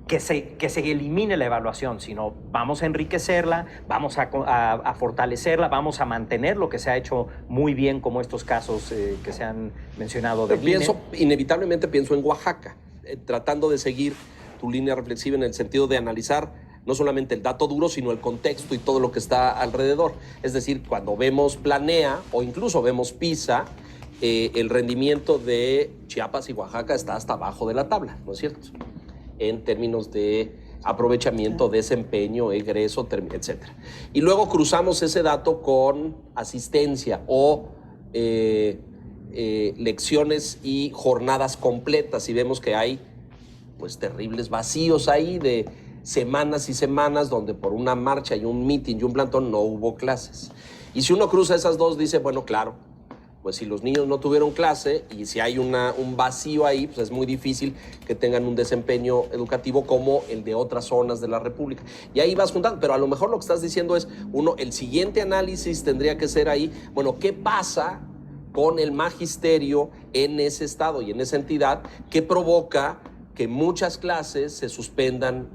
que se elimine la evaluación, sino vamos a enriquecerla, vamos a fortalecerla, vamos a mantener lo que se ha hecho muy bien, como estos casos que se han mencionado del INE. Inevitablemente pienso en Oaxaca, tratando de seguir tu línea reflexiva en el sentido de analizar no solamente el dato duro, sino el contexto y todo lo que está alrededor. Es decir, cuando vemos Planea o incluso vemos PISA, el rendimiento de Chiapas y Oaxaca está hasta abajo de la tabla, ¿no es cierto? En términos de aprovechamiento, desempeño, egreso, etc. Y luego cruzamos ese dato con asistencia o lecciones y jornadas completas y vemos que hay pues terribles vacíos ahí de semanas y semanas donde por una marcha y un meeting y un plantón no hubo clases. Y si uno cruza esas dos dice, bueno, claro, pues si los niños no tuvieron clase y si hay un vacío ahí, pues es muy difícil que tengan un desempeño educativo como el de otras zonas de la República. Y ahí vas juntando, pero a lo mejor lo que estás diciendo es, el siguiente análisis tendría que ser ahí, bueno, ¿qué pasa con el magisterio en ese estado y en esa entidad que provoca que muchas clases se suspendan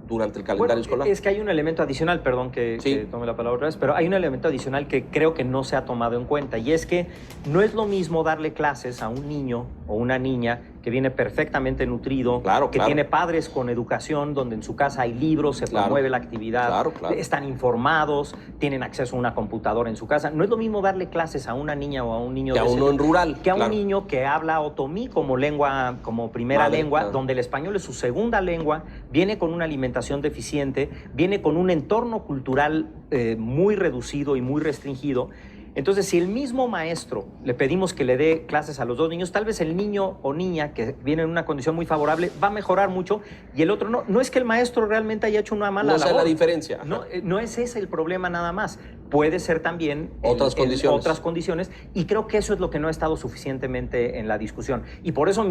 durante el calendario escolar? Es que hay un elemento adicional, perdón que tome la palabra otra vez, pero hay un elemento adicional que creo que no se ha tomado en cuenta y es que no es lo mismo darle clases a un niño o una niña que viene perfectamente nutrido, que tiene padres con educación, donde en su casa hay libros, se promueve la actividad, están informados, tienen acceso a una computadora en su casa. No es lo mismo darle clases a una niña o a un niño que a uno en rural, que a un niño que habla otomí como lengua, como primera lengua, claro. donde el español es su segunda lengua, viene con una alimentación deficiente, viene con un entorno cultural muy reducido y muy restringido. Entonces, si el mismo maestro le pedimos que le dé clases a los dos niños, tal vez el niño o niña que viene en una condición muy favorable va a mejorar mucho y el otro no. No es que el maestro realmente haya hecho una mala labor. No sé la diferencia. No es ese el problema nada más. Puede ser también otras condiciones y creo que eso es lo que no ha estado suficientemente en la discusión. Y por eso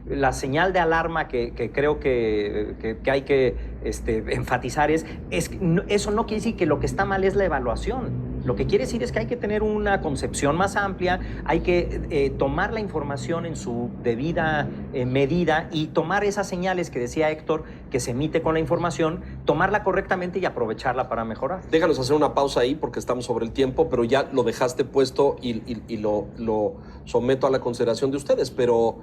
la señal de alarma que creo que hay que enfatizar es eso no quiere decir que lo que está mal es la evaluación. Lo que quiere decir es que hay que tener una concepción más amplia, hay que tomar la información en su debida medida y tomar esas señales que decía Héctor, que se emite con la información, tomarla correctamente y aprovecharla para mejorar. Déjanos hacer una pausa ahí porque estamos sobre el tiempo, pero ya lo dejaste puesto y lo someto a la consideración de ustedes. Pero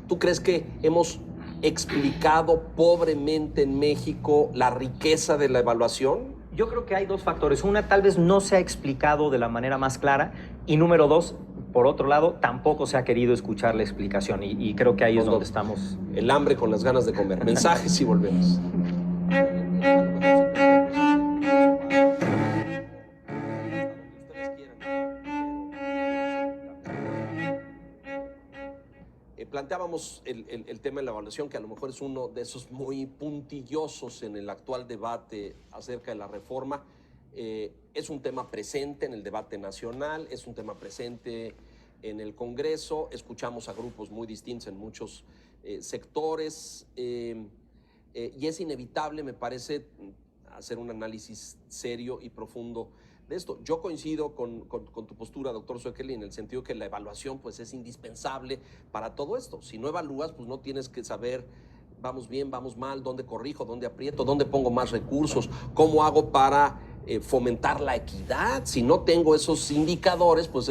¿tú crees que hemos explicado pobremente en México la riqueza de la evaluación? Yo creo que hay dos factores. Una, tal vez no se ha explicado de la manera más clara. Y número dos, por otro lado, tampoco se ha querido escuchar la explicación. Y creo que ahí es donde estamos. El hambre con las ganas de comer. Mensajes y volvemos. Planteábamos el tema de la evaluación, que a lo mejor es uno de esos muy puntillosos en el actual debate acerca de la reforma. Es un tema presente en el debate nacional, es un tema presente en el Congreso, escuchamos a grupos muy distintos en muchos sectores y es inevitable, me parece, hacer un análisis serio y profundo de esto. Yo coincido con tu postura, doctor Sueckeli, en el sentido que la evaluación pues, es indispensable para todo esto. Si no evalúas, pues no tienes que saber vamos bien, vamos mal, dónde corrijo, dónde aprieto, dónde pongo más recursos, cómo hago para fomentar la equidad. Si no tengo esos indicadores, pues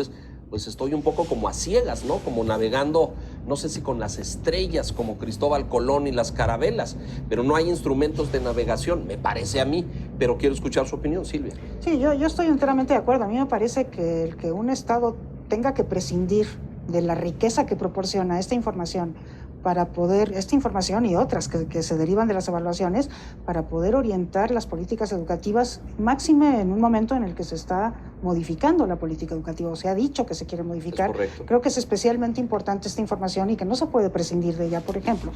estoy un poco como a ciegas, ¿no? Como navegando, no sé si con las estrellas, como Cristóbal Colón y las carabelas, pero no hay instrumentos de navegación, me parece a mí, pero quiero escuchar su opinión, Silvia. Sí, yo estoy enteramente de acuerdo. A mí me parece que el que un Estado tenga que prescindir de la riqueza que proporciona esta información para poder, esta información y otras que se derivan de las evaluaciones, para poder orientar las políticas educativas, máxime en un momento en el que se está modificando la política educativa, o se ha dicho que se quiere modificar. Creo que es especialmente importante esta información y que no se puede prescindir de ella. Por ejemplo,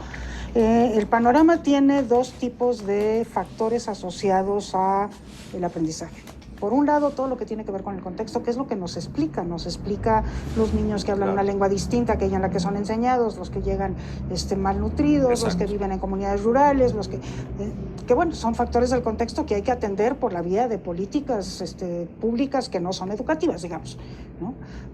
el panorama tiene dos tipos de factores asociados al aprendizaje. Por un lado, todo lo que tiene que ver con el contexto, que es lo que nos explica los niños que hablan una lengua distinta a aquella en la que son enseñados, los que llegan malnutridos, los que viven en comunidades rurales, los que bueno, son factores del contexto que hay que atender por la vía de políticas públicas que no son educativas, digamos, ¿no?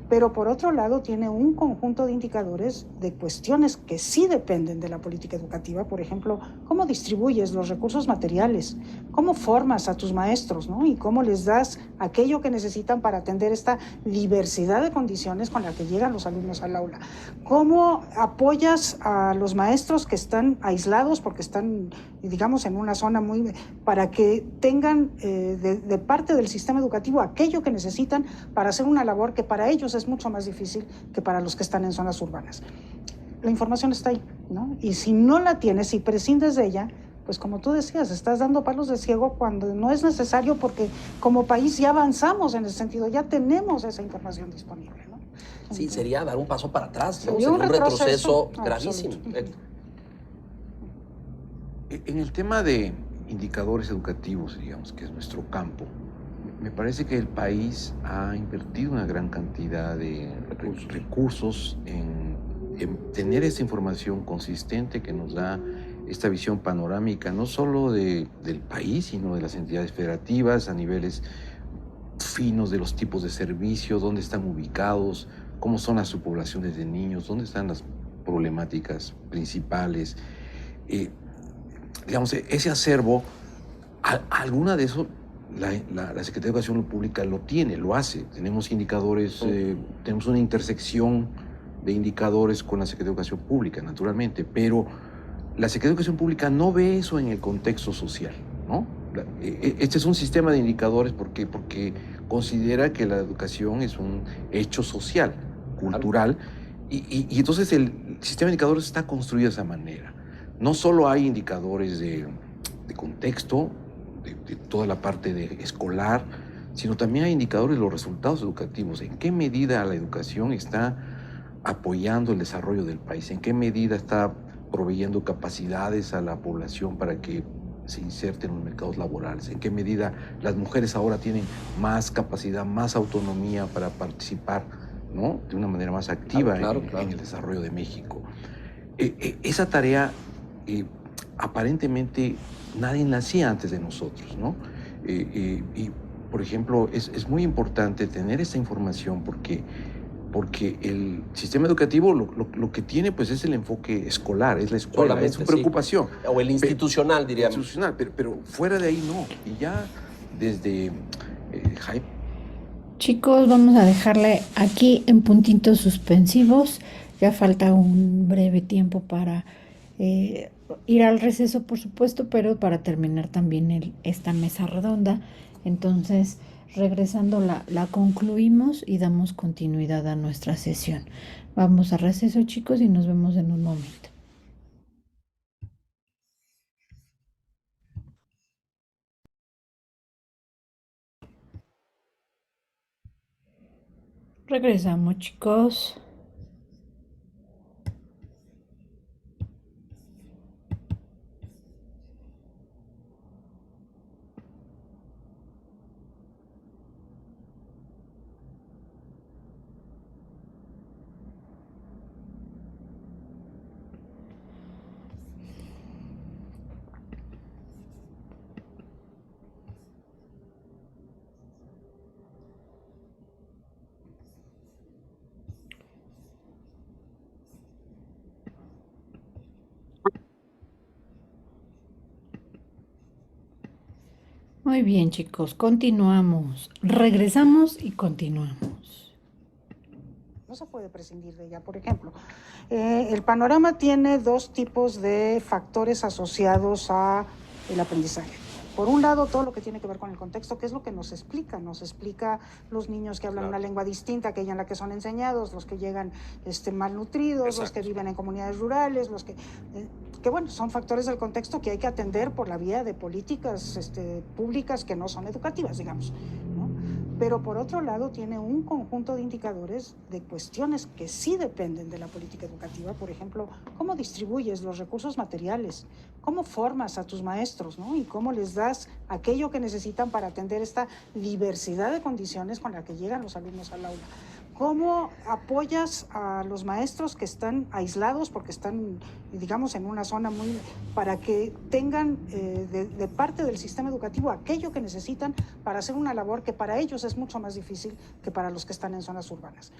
Pero por otro lado tiene un conjunto de indicadores de cuestiones que sí dependen de la política educativa. Por ejemplo, cómo distribuyes los recursos materiales, cómo formas a tus maestros, ¿no? Y cómo les das aquello que necesitan para atender esta diversidad de condiciones con la que llegan los alumnos al aula. Cómo apoyas a los maestros que están aislados porque están, digamos, en una zona para que tengan de parte del sistema educativo aquello que necesitan para hacer una labor que para ellos es mucho más difícil que para los que están en zonas urbanas. La información está ahí, ¿no? Y si no la tienes, si prescindes de ella, pues como tú decías, estás dando palos de ciego cuando no es necesario, porque como país ya avanzamos en ese sentido, ya tenemos esa información disponible, ¿no? Sí, sería dar un paso para atrás, ¿no? Sería un retroceso gravísimo. En el tema de indicadores educativos, digamos, que es nuestro campo, me parece que el país ha invertido una gran cantidad de recursos en tener esa información consistente que nos da esta visión panorámica, no solo del país, sino de las entidades federativas a niveles finos de los tipos de servicios, dónde están ubicados, cómo son las subpoblaciones de niños, dónde están las problemáticas principales. Digamos, ese acervo, alguna de eso, la Secretaría de Educación Pública lo tiene, lo hace. Tenemos indicadores, tenemos una intersección de indicadores con la Secretaría de Educación Pública, naturalmente, pero la Secretaría de Educación Pública no ve eso en el contexto social, ¿no? Este es un sistema de indicadores porque considera que la educación es un hecho social, cultural, y entonces el sistema de indicadores está construido de esa manera. No solo hay indicadores de contexto, de toda la parte escolar, sino también hay indicadores de los resultados educativos. ¿En qué medida la educación está apoyando el desarrollo del país? ¿En qué medida está proveyendo capacidades a la población para que se inserten en los mercados laborales? ¿En qué medida las mujeres ahora tienen más capacidad, más autonomía para participar, ¿no?, de una manera más activa en el desarrollo de México? Esa tarea aparentemente nadie la hacía antes de nosotros, ¿no? Y por ejemplo, es muy importante tener esta información porque el sistema educativo lo que tiene pues es el enfoque escolar, es la escuela, es su Solamente, sí. preocupación. O el institucional, diríamos. Institucional, pero fuera de ahí no. Y ya desde Jaime. Chicos, vamos a dejarle aquí en puntitos suspensivos. Ya falta un breve tiempo para ir al receso, por supuesto, pero para terminar también esta mesa redonda. Entonces, regresando, la concluimos y damos continuidad a nuestra sesión. Vamos a receso, chicos, y nos vemos en un momento. Regresamos, chicos. Muy bien, chicos, continuamos. Regresamos y continuamos. No se puede prescindir de ella. Por ejemplo, el panorama tiene dos tipos de factores asociados al aprendizaje. Por un lado, todo lo que tiene que ver con el contexto, que es lo que nos explica los niños que hablan una lengua distinta a aquella en la que son enseñados, los que llegan malnutridos, los que viven en comunidades rurales, los que bueno, son factores del contexto que hay que atender por la vía de políticas públicas que no son educativas, digamos, ¿no? Pero por otro lado tiene un conjunto de indicadores de cuestiones que sí dependen de la política educativa. Por ejemplo, cómo distribuyes los recursos materiales, cómo formas a tus maestros, ¿no? Y cómo les das aquello que necesitan para atender esta diversidad de condiciones con la que llegan los alumnos al aula. ¿Cómo apoyas a los maestros que están aislados porque están, digamos, en una zona muy... para que tengan de parte del sistema educativo aquello que necesitan para hacer una labor que para ellos es mucho más difícil que para los que están en zonas urbanas?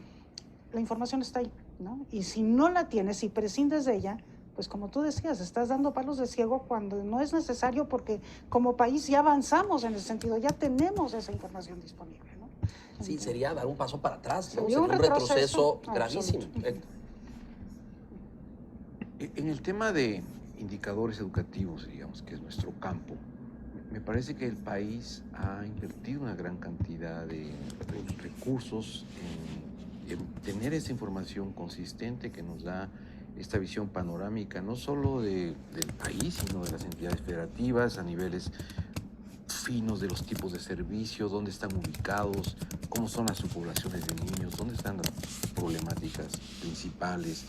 La información está ahí, ¿no? Y si no la tienes, si prescindes de ella, pues como tú decías, estás dando palos de ciego cuando no es necesario, porque como país ya avanzamos en ese sentido, ya tenemos esa información disponible, ¿no? Sí, sería dar un paso para atrás, ¿no? Sería Sería un un retroceso absoluto. gravísimo. En el tema de indicadores educativos, digamos, que es nuestro campo, me parece que el país ha invertido una gran cantidad de recursos en tener esa información consistente que nos da esta visión panorámica, no solo del país, sino de las entidades federativas a niveles finos de los tipos de servicios, dónde están ubicados, cómo son las subpoblaciones de niños, dónde están las problemáticas principales.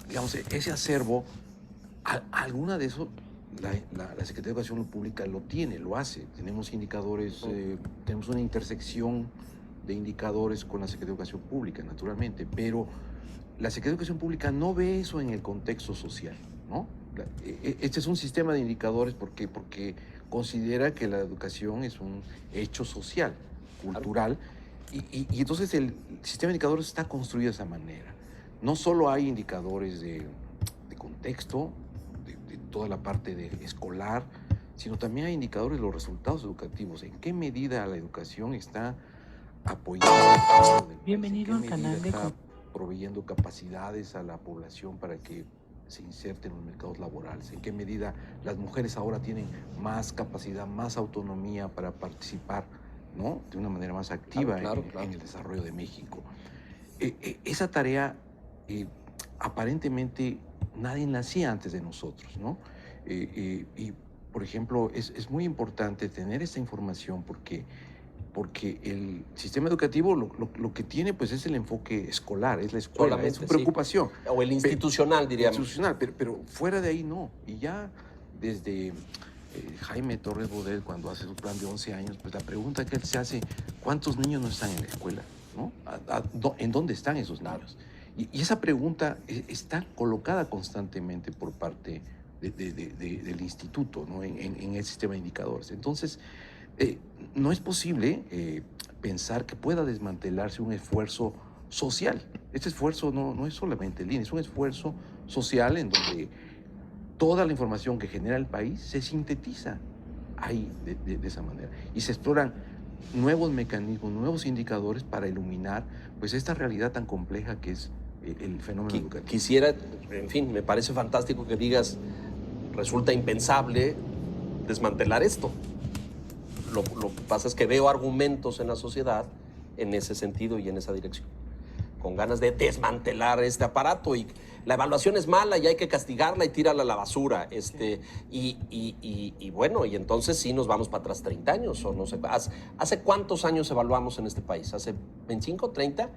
Digamos, ese acervo, alguna de eso, la Secretaría de Educación Pública lo tiene, lo hace. Tenemos indicadores, tenemos una intersección de indicadores con la Secretaría de Educación Pública, naturalmente, pero la Secretaría de Educación Pública no ve eso en el contexto social, ¿no? Este es un sistema de indicadores porque considera que la educación es un hecho social, cultural, y entonces el sistema de indicadores está construido de esa manera. No solo hay indicadores de contexto, de toda la parte escolar, sino también hay indicadores de los resultados educativos. ¿En qué medida la educación está apoyando el desarrollo del país? Bienvenido al canal de... Está proveyendo capacidades a la población para que se inserte en los mercados laborales, en qué medida las mujeres ahora tienen más capacidad, más autonomía para participar, ¿no?, de una manera más activa en el desarrollo de México. Esa tarea aparentemente nadie la hacía antes de nosotros, ¿no? Y, por ejemplo, es muy importante tener esta información porque el sistema educativo lo que tiene pues es el enfoque escolar, es la escuela, Solamente, es su preocupación. Sí. O el institucional, diríamos. Institucional, pero fuera de ahí no. Y ya desde Jaime Torres Bodet, cuando hace su plan de 11 años, pues la pregunta que él se hace, ¿cuántos niños no están en la escuela? ¿No? ¿En dónde están esos niños? Y esa pregunta está colocada constantemente por parte del instituto, ¿no?, en el sistema de indicadores. Entonces, No es posible pensar que pueda desmantelarse un esfuerzo social. Este esfuerzo no es solamente el INE, es un esfuerzo social en donde toda la información que genera el país se sintetiza ahí de esa manera. Y se exploran nuevos mecanismos, nuevos indicadores para iluminar pues esta realidad tan compleja que es el fenómeno educativo. Quisiera, en fin, me parece fantástico que digas, resulta impensable desmantelar esto. Lo que pasa es que veo argumentos en la sociedad en ese sentido y en esa dirección, con ganas de desmantelar este aparato, y la evaluación es mala y hay que castigarla y tirarla a la basura. Y bueno, y entonces sí nos vamos para atrás 30 años o no sé. ¿Hace cuántos años evaluamos en este país? ¿Hace 25, 30?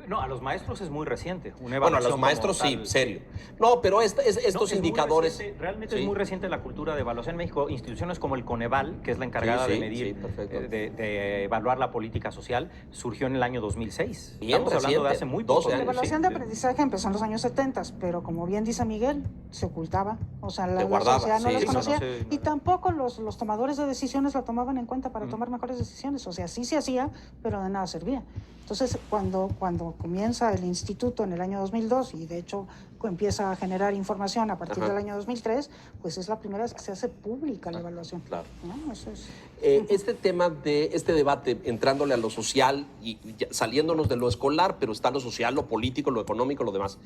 No, a los maestros es muy reciente. Bueno, a los maestros sí, serio. No, pero estos indicadores... Realmente es muy reciente la cultura de evaluación en México. Instituciones como el Coneval, que es la encargada de medir, de evaluar la política social, surgió en el año 2006. Estamos hablando de hace muy pocos años. La evaluación de aprendizaje empezó en los años 70, pero como bien dice Miguel, se ocultaba. O sea, la sociedad no los conocía. Y tampoco los tomadores de decisiones la tomaban en cuenta para tomar mejores decisiones. O sea, sí se hacía, pero de nada servía. Entonces, cuando comienza el instituto en el año 2002 y de hecho empieza a generar información a partir del año 2003, pues es la primera vez que se hace pública la evaluación. Claro. ¿No? Eso es... Este tema de este debate, entrándole a lo social y saliéndonos de lo escolar, pero está lo social, lo político, lo económico, lo demás,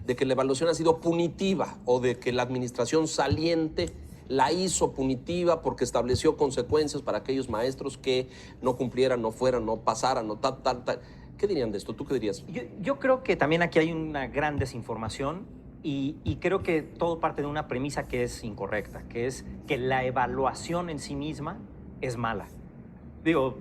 de que la evaluación ha sido punitiva o de que la administración saliente la hizo punitiva porque estableció consecuencias para aquellos maestros que no cumplieran, no fueran, no pasaran, no tal. ¿Qué dirían de esto? ¿Tú qué dirías? Yo creo que también aquí hay una gran desinformación y creo que todo parte de una premisa que es incorrecta, que es que la evaluación en sí misma es mala. Digo,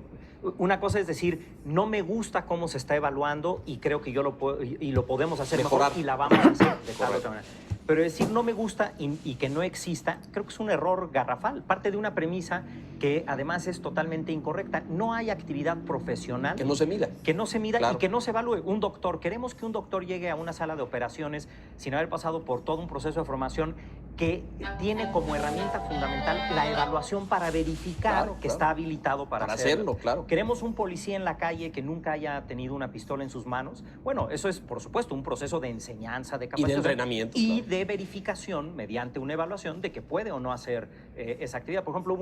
una cosa es decir, no me gusta cómo se está evaluando y creo que yo lo podemos hacer mejorar mejor y la vamos a hacer de tal otra manera. Pero decir no me gusta y que no exista, creo que es un error garrafal. Parte de una premisa que además es totalmente incorrecta. No hay actividad profesional que no se mida. Que no se mida Claro. y que no se evalúe. Un doctor, queremos que un doctor llegue a una sala de operaciones sin haber pasado por todo un proceso de formación que tiene como herramienta fundamental la evaluación para verificar que está habilitado para hacerlo. Claro. Queremos un policía en la calle que nunca haya tenido una pistola en sus manos. Bueno, eso es, por supuesto, un proceso de enseñanza, de capacitación. Y de entrenamiento. Y de verificación mediante una evaluación de que puede o no hacer esa actividad. Por ejemplo,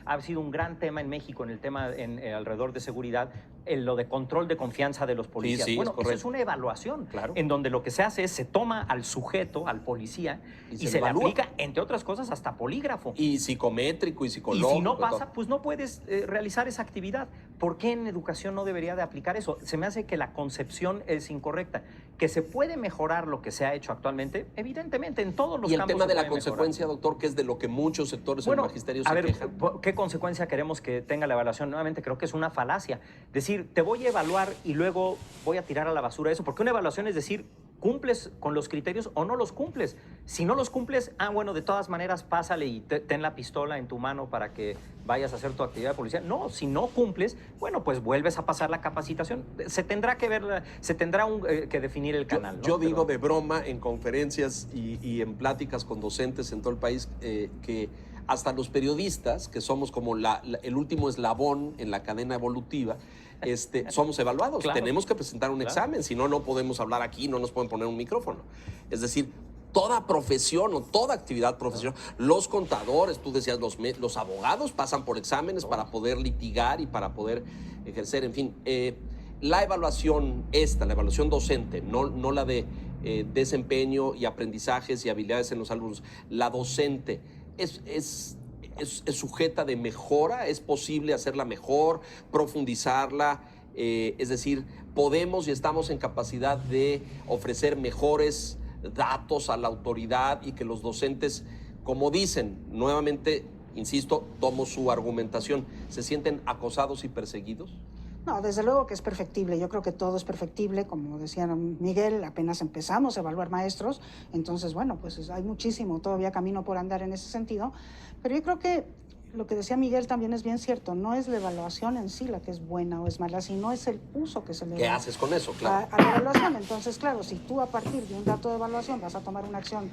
ha sido un gran tema en México en el tema alrededor de seguridad, lo de control de confianza de los policías. Sí, bueno, es eso es una evaluación en donde lo que se hace es se toma al sujeto, al policía, y se le aplica, entre otras cosas, hasta polígrafo. Y psicométrico y psicológico. Y si no pasa, pues no puedes realizar esa actividad. ¿Por qué en educación no debería de aplicar eso? Se me hace que la concepción es incorrecta. Que se puede mejorar lo que se ha hecho actualmente, evidentemente, en todos los campos. Y el tema de la mejorar. consecuencia, doctor, que es de lo que muchos sectores del magisterio se quejan. ¿Qué consecuencia queremos que tenga la evaluación? Nuevamente, creo que es una falacia. Decir, te voy a evaluar y luego voy a tirar a la basura eso. Porque una evaluación es decir, ¿cumples con los criterios o no los cumples? Si no los cumples, bueno, de todas maneras, pásale y ten la pistola en tu mano para que vayas a hacer tu actividad de policía. No, si no cumples, bueno, pues vuelves a pasar la capacitación. Se tendrá que que definir el canal. Yo digo de broma en conferencias y en pláticas con docentes en todo el país que hasta los periodistas, que somos como el último eslabón en la cadena evolutiva, somos evaluados. Claro. Tenemos que presentar un examen, si no, no podemos hablar aquí, no nos pueden poner un micrófono. Es decir, toda profesión o toda actividad profesional, los contadores, tú decías, los abogados pasan por exámenes para poder litigar y para poder ejercer, en fin. La evaluación la evaluación docente, no la de desempeño y aprendizajes y habilidades en los alumnos, la docente, es sujeta de mejora, es posible hacerla mejor, profundizarla, es decir, podemos y estamos en capacidad de ofrecer mejores datos a la autoridad y que los docentes, como dicen, nuevamente, insisto, tomo su argumentación, ¿se sienten acosados y perseguidos? No, desde luego que es perfectible. Yo creo que todo es perfectible. Como decía Miguel, apenas empezamos a evaluar maestros. Entonces, bueno, pues hay muchísimo todavía camino por andar en ese sentido. Pero yo creo que lo que decía Miguel también es bien cierto. No es la evaluación en sí la que es buena o es mala, sino es el uso que se le da. ¿Qué haces con eso? Claro. A la evaluación. Entonces, claro, si tú a partir de un dato de evaluación vas a tomar una acción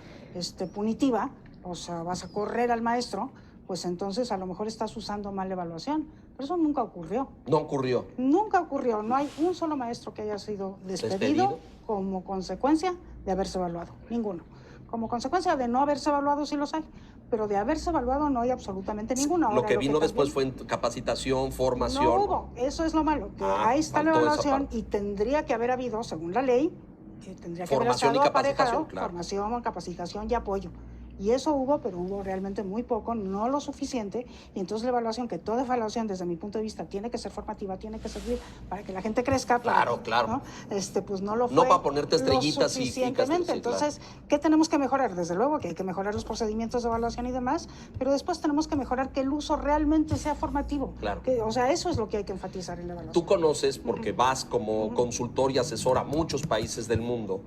punitiva, o sea, vas a correr al maestro, pues entonces a lo mejor estás usando mal la evaluación. Eso nunca ocurrió. No ocurrió. Nunca ocurrió. No hay un solo maestro que haya sido despedido como consecuencia de haberse evaluado. Ninguno. Como consecuencia de no haberse evaluado sí los hay, pero de haberse evaluado no hay absolutamente ninguno. Lo que vino después fue capacitación, formación. No hubo. Eso es lo malo. Que ahí está la evaluación y tendría que haber habido, según la ley, tendría que haber estado aparejado formación, capacitación y apoyo. Y eso hubo, pero hubo realmente muy poco, no lo suficiente. Y entonces la evaluación, que toda evaluación desde mi punto de vista tiene que ser formativa, tiene que servir para que la gente crezca. Claro, claro. ¿No? Pues no lo fue. No para ponerte estrellitas suficientemente. y Entonces, ¿qué tenemos que mejorar? Desde luego que hay que mejorar los procedimientos de evaluación y demás, pero después tenemos que mejorar que el uso realmente sea formativo. Claro. O sea, eso es lo que hay que enfatizar en la evaluación. Tú conoces, porque vas como consultor y asesor a muchos países del mundo,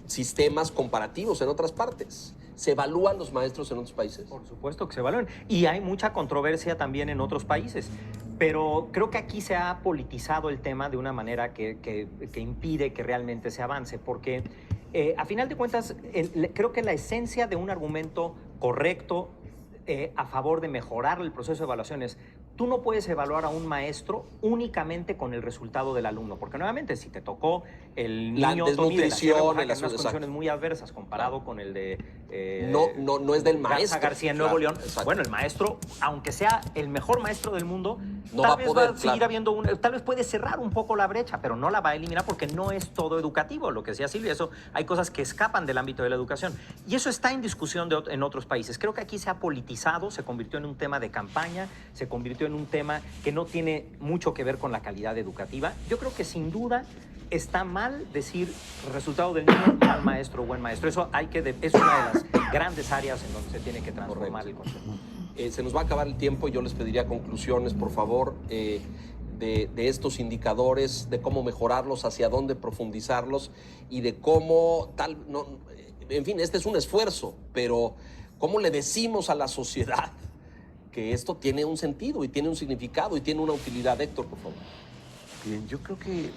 sistemas comparativos en otras partes. ¿Se evalúan los maestros en otros países? Por supuesto que se evalúan. Y hay mucha controversia también en otros países. Pero creo que aquí se ha politizado el tema de una manera que impide que realmente se avance. Porque a final de cuentas, creo que la esencia de un argumento correcto a favor de mejorar el proceso de evaluación es: tú no puedes evaluar a un maestro únicamente con el resultado del alumno, porque nuevamente si te tocó el niño Tony de la Sierra de Oaxaca en unas condiciones muy adversas comparado con el de no es del maestro. Garza García en Nuevo León. Bueno, el maestro, aunque sea el mejor maestro del mundo, no tal va vez a poder, va a seguir habiendo tal vez puede cerrar un poco la brecha, pero no la va a eliminar porque no es todo educativo. Lo que decía Silvia, eso hay cosas que escapan del ámbito de la educación. Y eso está en discusión en otros países. Creo que aquí se ha politizado, se convirtió en un tema de campaña, se convirtió en un tema que no tiene mucho que ver con la calidad educativa. Yo creo que sin duda está mal decir resultado del niño, mal maestro, buen maestro. Eso es una de las grandes áreas en donde se tiene que transformar el concepto. Se nos va a acabar el tiempo y yo les pediría conclusiones, por favor, de estos indicadores, de cómo mejorarlos, hacia dónde profundizarlos y de cómo en fin, este es un esfuerzo, pero ¿cómo le decimos a la sociedad que esto tiene un sentido y tiene un significado y tiene una utilidad? Héctor, por favor. Bien, yo creo que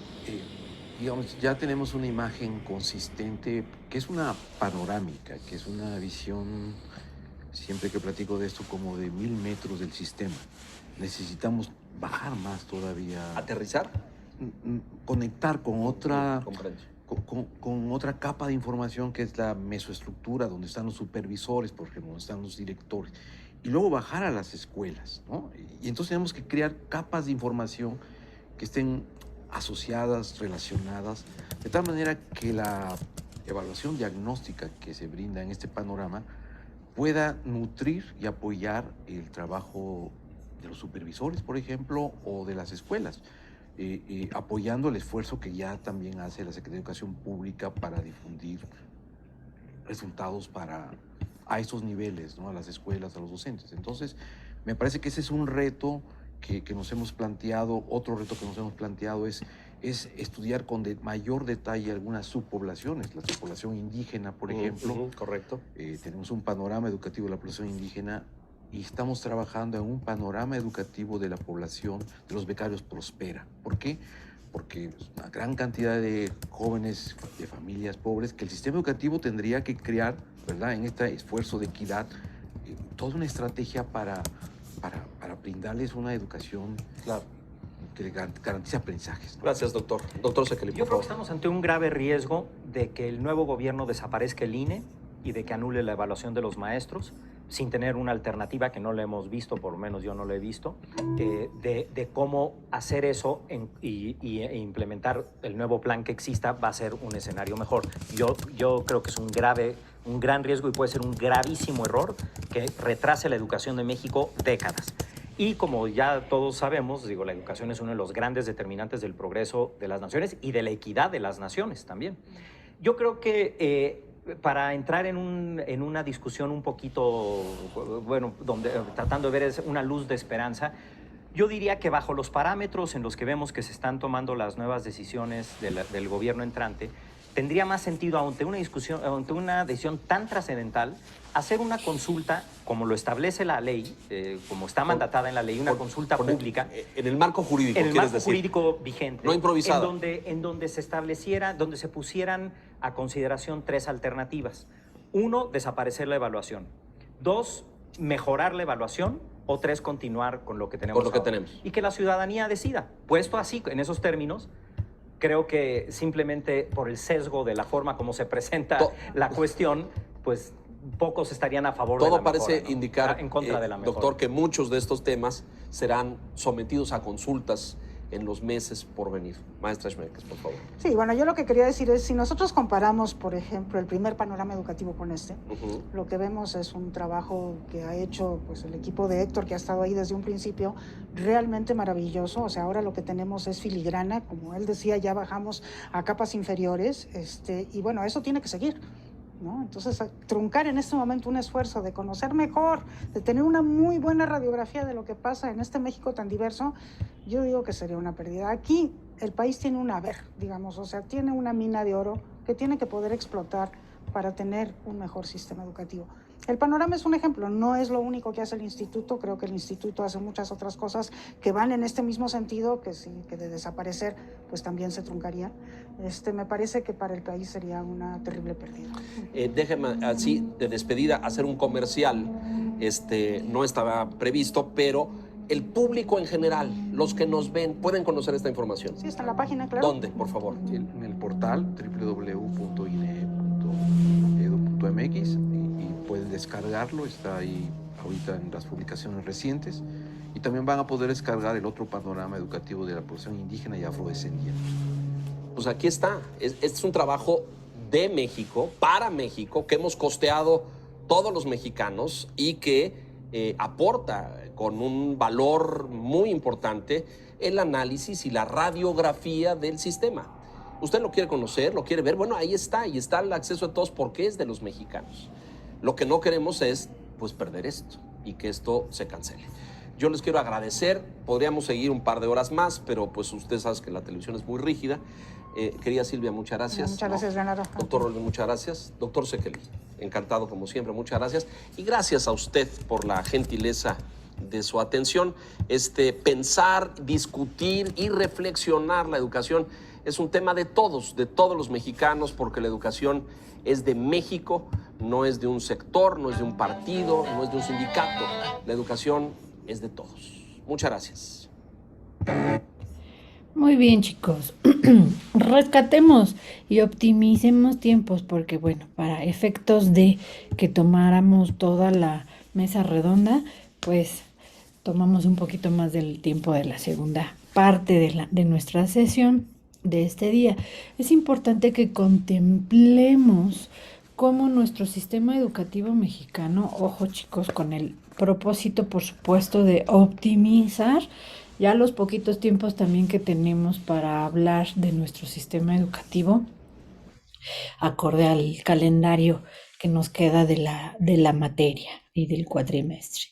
digamos, ya tenemos una imagen consistente, que es una panorámica, que es una visión, siempre que platico de esto, como de 1000 metros del sistema. Necesitamos bajar más todavía. ¿Aterrizar? Conectar con otra, Comprendo. con otra capa de información, que es la mesoestructura, donde están los supervisores, por ejemplo, donde están los directores, y luego bajar a las escuelas, ¿no? Y entonces tenemos que crear capas de información que estén asociadas, relacionadas, de tal manera que la evaluación diagnóstica que se brinda en este panorama pueda nutrir y apoyar el trabajo de los supervisores, por ejemplo, o de las escuelas, apoyando el esfuerzo que ya también hace la Secretaría de Educación Pública para difundir resultados a esos niveles, ¿no? A las escuelas, a los docentes. Entonces, me parece que ese es un reto que nos hemos planteado. Otro reto que nos hemos planteado es estudiar con mayor detalle algunas subpoblaciones, la subpoblación indígena, por ejemplo. Correcto. Tenemos un panorama educativo de la población indígena y estamos trabajando en un panorama educativo de la población de los becarios Prospera. ¿Por qué? Porque es una gran cantidad de jóvenes de familias pobres que el sistema educativo tendría que crear, ¿verdad?, en este esfuerzo de equidad, toda una estrategia para brindarles una educación que le garantice aprendizajes, ¿no? Gracias, doctor. Doctor Sekeli, Yo por creo que favor. estamos ante un grave riesgo de que el nuevo gobierno desaparezca el INE y de que anule la evaluación de los maestros sin tener una alternativa que no la hemos visto, por lo menos yo no la he visto, de cómo hacer eso e implementar el nuevo plan que exista va a ser un escenario mejor. Yo creo que es un gran riesgo y puede ser un gravísimo error que retrase la educación de México décadas. Y como ya todos sabemos, la educación es uno de los grandes determinantes del progreso de las naciones y de la equidad de las naciones también. Yo creo que para entrar en una discusión un poquito, tratando de ver una luz de esperanza, yo diría que bajo los parámetros en los que vemos que se están tomando las nuevas decisiones del gobierno entrante, tendría más sentido ante una decisión tan trascendental hacer una consulta como lo establece la ley, como está mandatada en la ley, una consulta pública. En el marco jurídico, en el ¿quieres marco decir? jurídico vigente. No improvisada. En donde se pusieran a consideración 3 alternativas. 1, desaparecer la evaluación. 2, mejorar la evaluación. o 3, continuar con lo que tenemos Con lo que ahora. tenemos. Y que la ciudadanía decida. Puesto así, en esos términos, creo que simplemente por el sesgo de la forma como se presenta la cuestión, pues pocos estarían a favor de la Todo mejora, parece ¿no? indicar, En contra de la mejora. doctor, que muchos de estos temas serán sometidos a consultas en los meses por venir. Maestra Schmeckes, por favor. Sí, bueno, yo lo que quería decir es, si nosotros comparamos, por ejemplo, el primer panorama educativo con este, lo que vemos es un trabajo que ha hecho pues, el equipo de Héctor, que ha estado ahí desde un principio, realmente maravilloso. O sea, ahora lo que tenemos es filigrana, como él decía, ya bajamos a capas inferiores, y bueno, eso tiene que seguir, ¿no? Entonces, truncar en este momento un esfuerzo de conocer mejor, de tener una muy buena radiografía de lo que pasa en este México tan diverso, yo digo que sería una pérdida. Aquí el país tiene un haber, digamos, o sea, tiene una mina de oro que tiene que poder explotar para tener un mejor sistema educativo. El panorama es un ejemplo, no es lo único que hace el instituto, creo que el instituto hace muchas otras cosas que van en este mismo sentido, que sí, que de desaparecer, pues también se truncarían. Me parece que para el país sería una terrible pérdida. Déjeme así, de despedida, hacer un comercial. No estaba previsto, pero el público en general, los que nos ven, pueden conocer esta información. Sí, está en la página, claro. ¿Dónde, por favor? En el portal www.ine.edu.mx y pueden descargarlo, está ahí ahorita en las publicaciones recientes, y también van a poder descargar el otro panorama educativo de la población indígena y afrodescendiente. Pues aquí está. Este es un trabajo de México, para México, que hemos costeado todos los mexicanos y que aporta con un valor muy importante el análisis y la radiografía del sistema. Usted lo quiere conocer, lo quiere ver, bueno, ahí está, y está el acceso a todos porque es de los mexicanos. Lo que no queremos es, pues, perder esto y que esto se cancele. Yo les quiero agradecer, podríamos seguir un par de horas más, pero pues usted sabe que la televisión es muy rígida. Querida Silvia, muchas gracias. Muchas gracias, Leonardo. Doctor Roldan, muchas gracias. Doctor Sekeli, encantado como siempre, muchas gracias. Y gracias a usted por la gentileza de su atención. Pensar, discutir y reflexionar la educación es un tema de todos los mexicanos, porque la educación es de México, no es de un sector, no es de un partido, no es de un sindicato. La educación es de todos. Muchas gracias. Muy bien, chicos. Rescatemos y optimicemos tiempos porque, bueno, para efectos de que tomáramos toda la mesa redonda, pues tomamos un poquito más del tiempo de la segunda parte de nuestra sesión de este día. Es importante que contemplemos cómo nuestro sistema educativo mexicano, ojo chicos, con el propósito, por supuesto, de optimizar ya los poquitos tiempos también que tenemos para hablar de nuestro sistema educativo, acorde al calendario que nos queda de la materia y del cuatrimestre.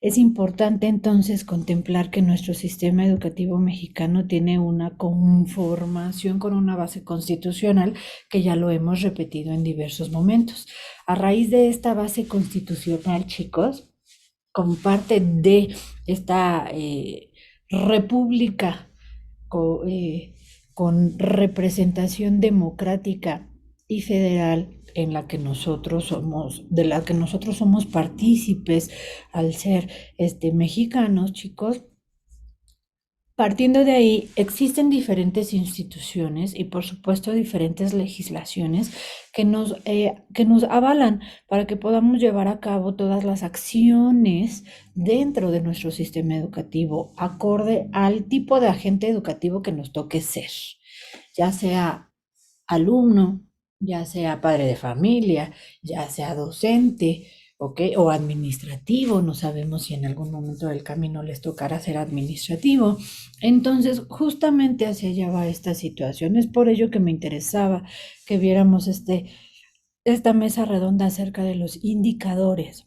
Es importante entonces contemplar que nuestro sistema educativo mexicano tiene una conformación con una base constitucional que ya lo hemos repetido en diversos momentos. A raíz de esta base constitucional, chicos, como parte de esta república con representación democrática y federal de la que nosotros somos partícipes al ser mexicanos, chicos. Partiendo de ahí, existen diferentes instituciones y por supuesto diferentes legislaciones que nos avalan para que podamos llevar a cabo todas las acciones dentro de nuestro sistema educativo, acorde al tipo de agente educativo que nos toque ser, ya sea alumno, ya sea padre de familia, ya sea docente, ¿okay? O administrativo, no sabemos si en algún momento del camino les tocará ser administrativo. Entonces, justamente hacia allá va esta situación. Es por ello que me interesaba que viéramos esta mesa redonda acerca de los indicadores.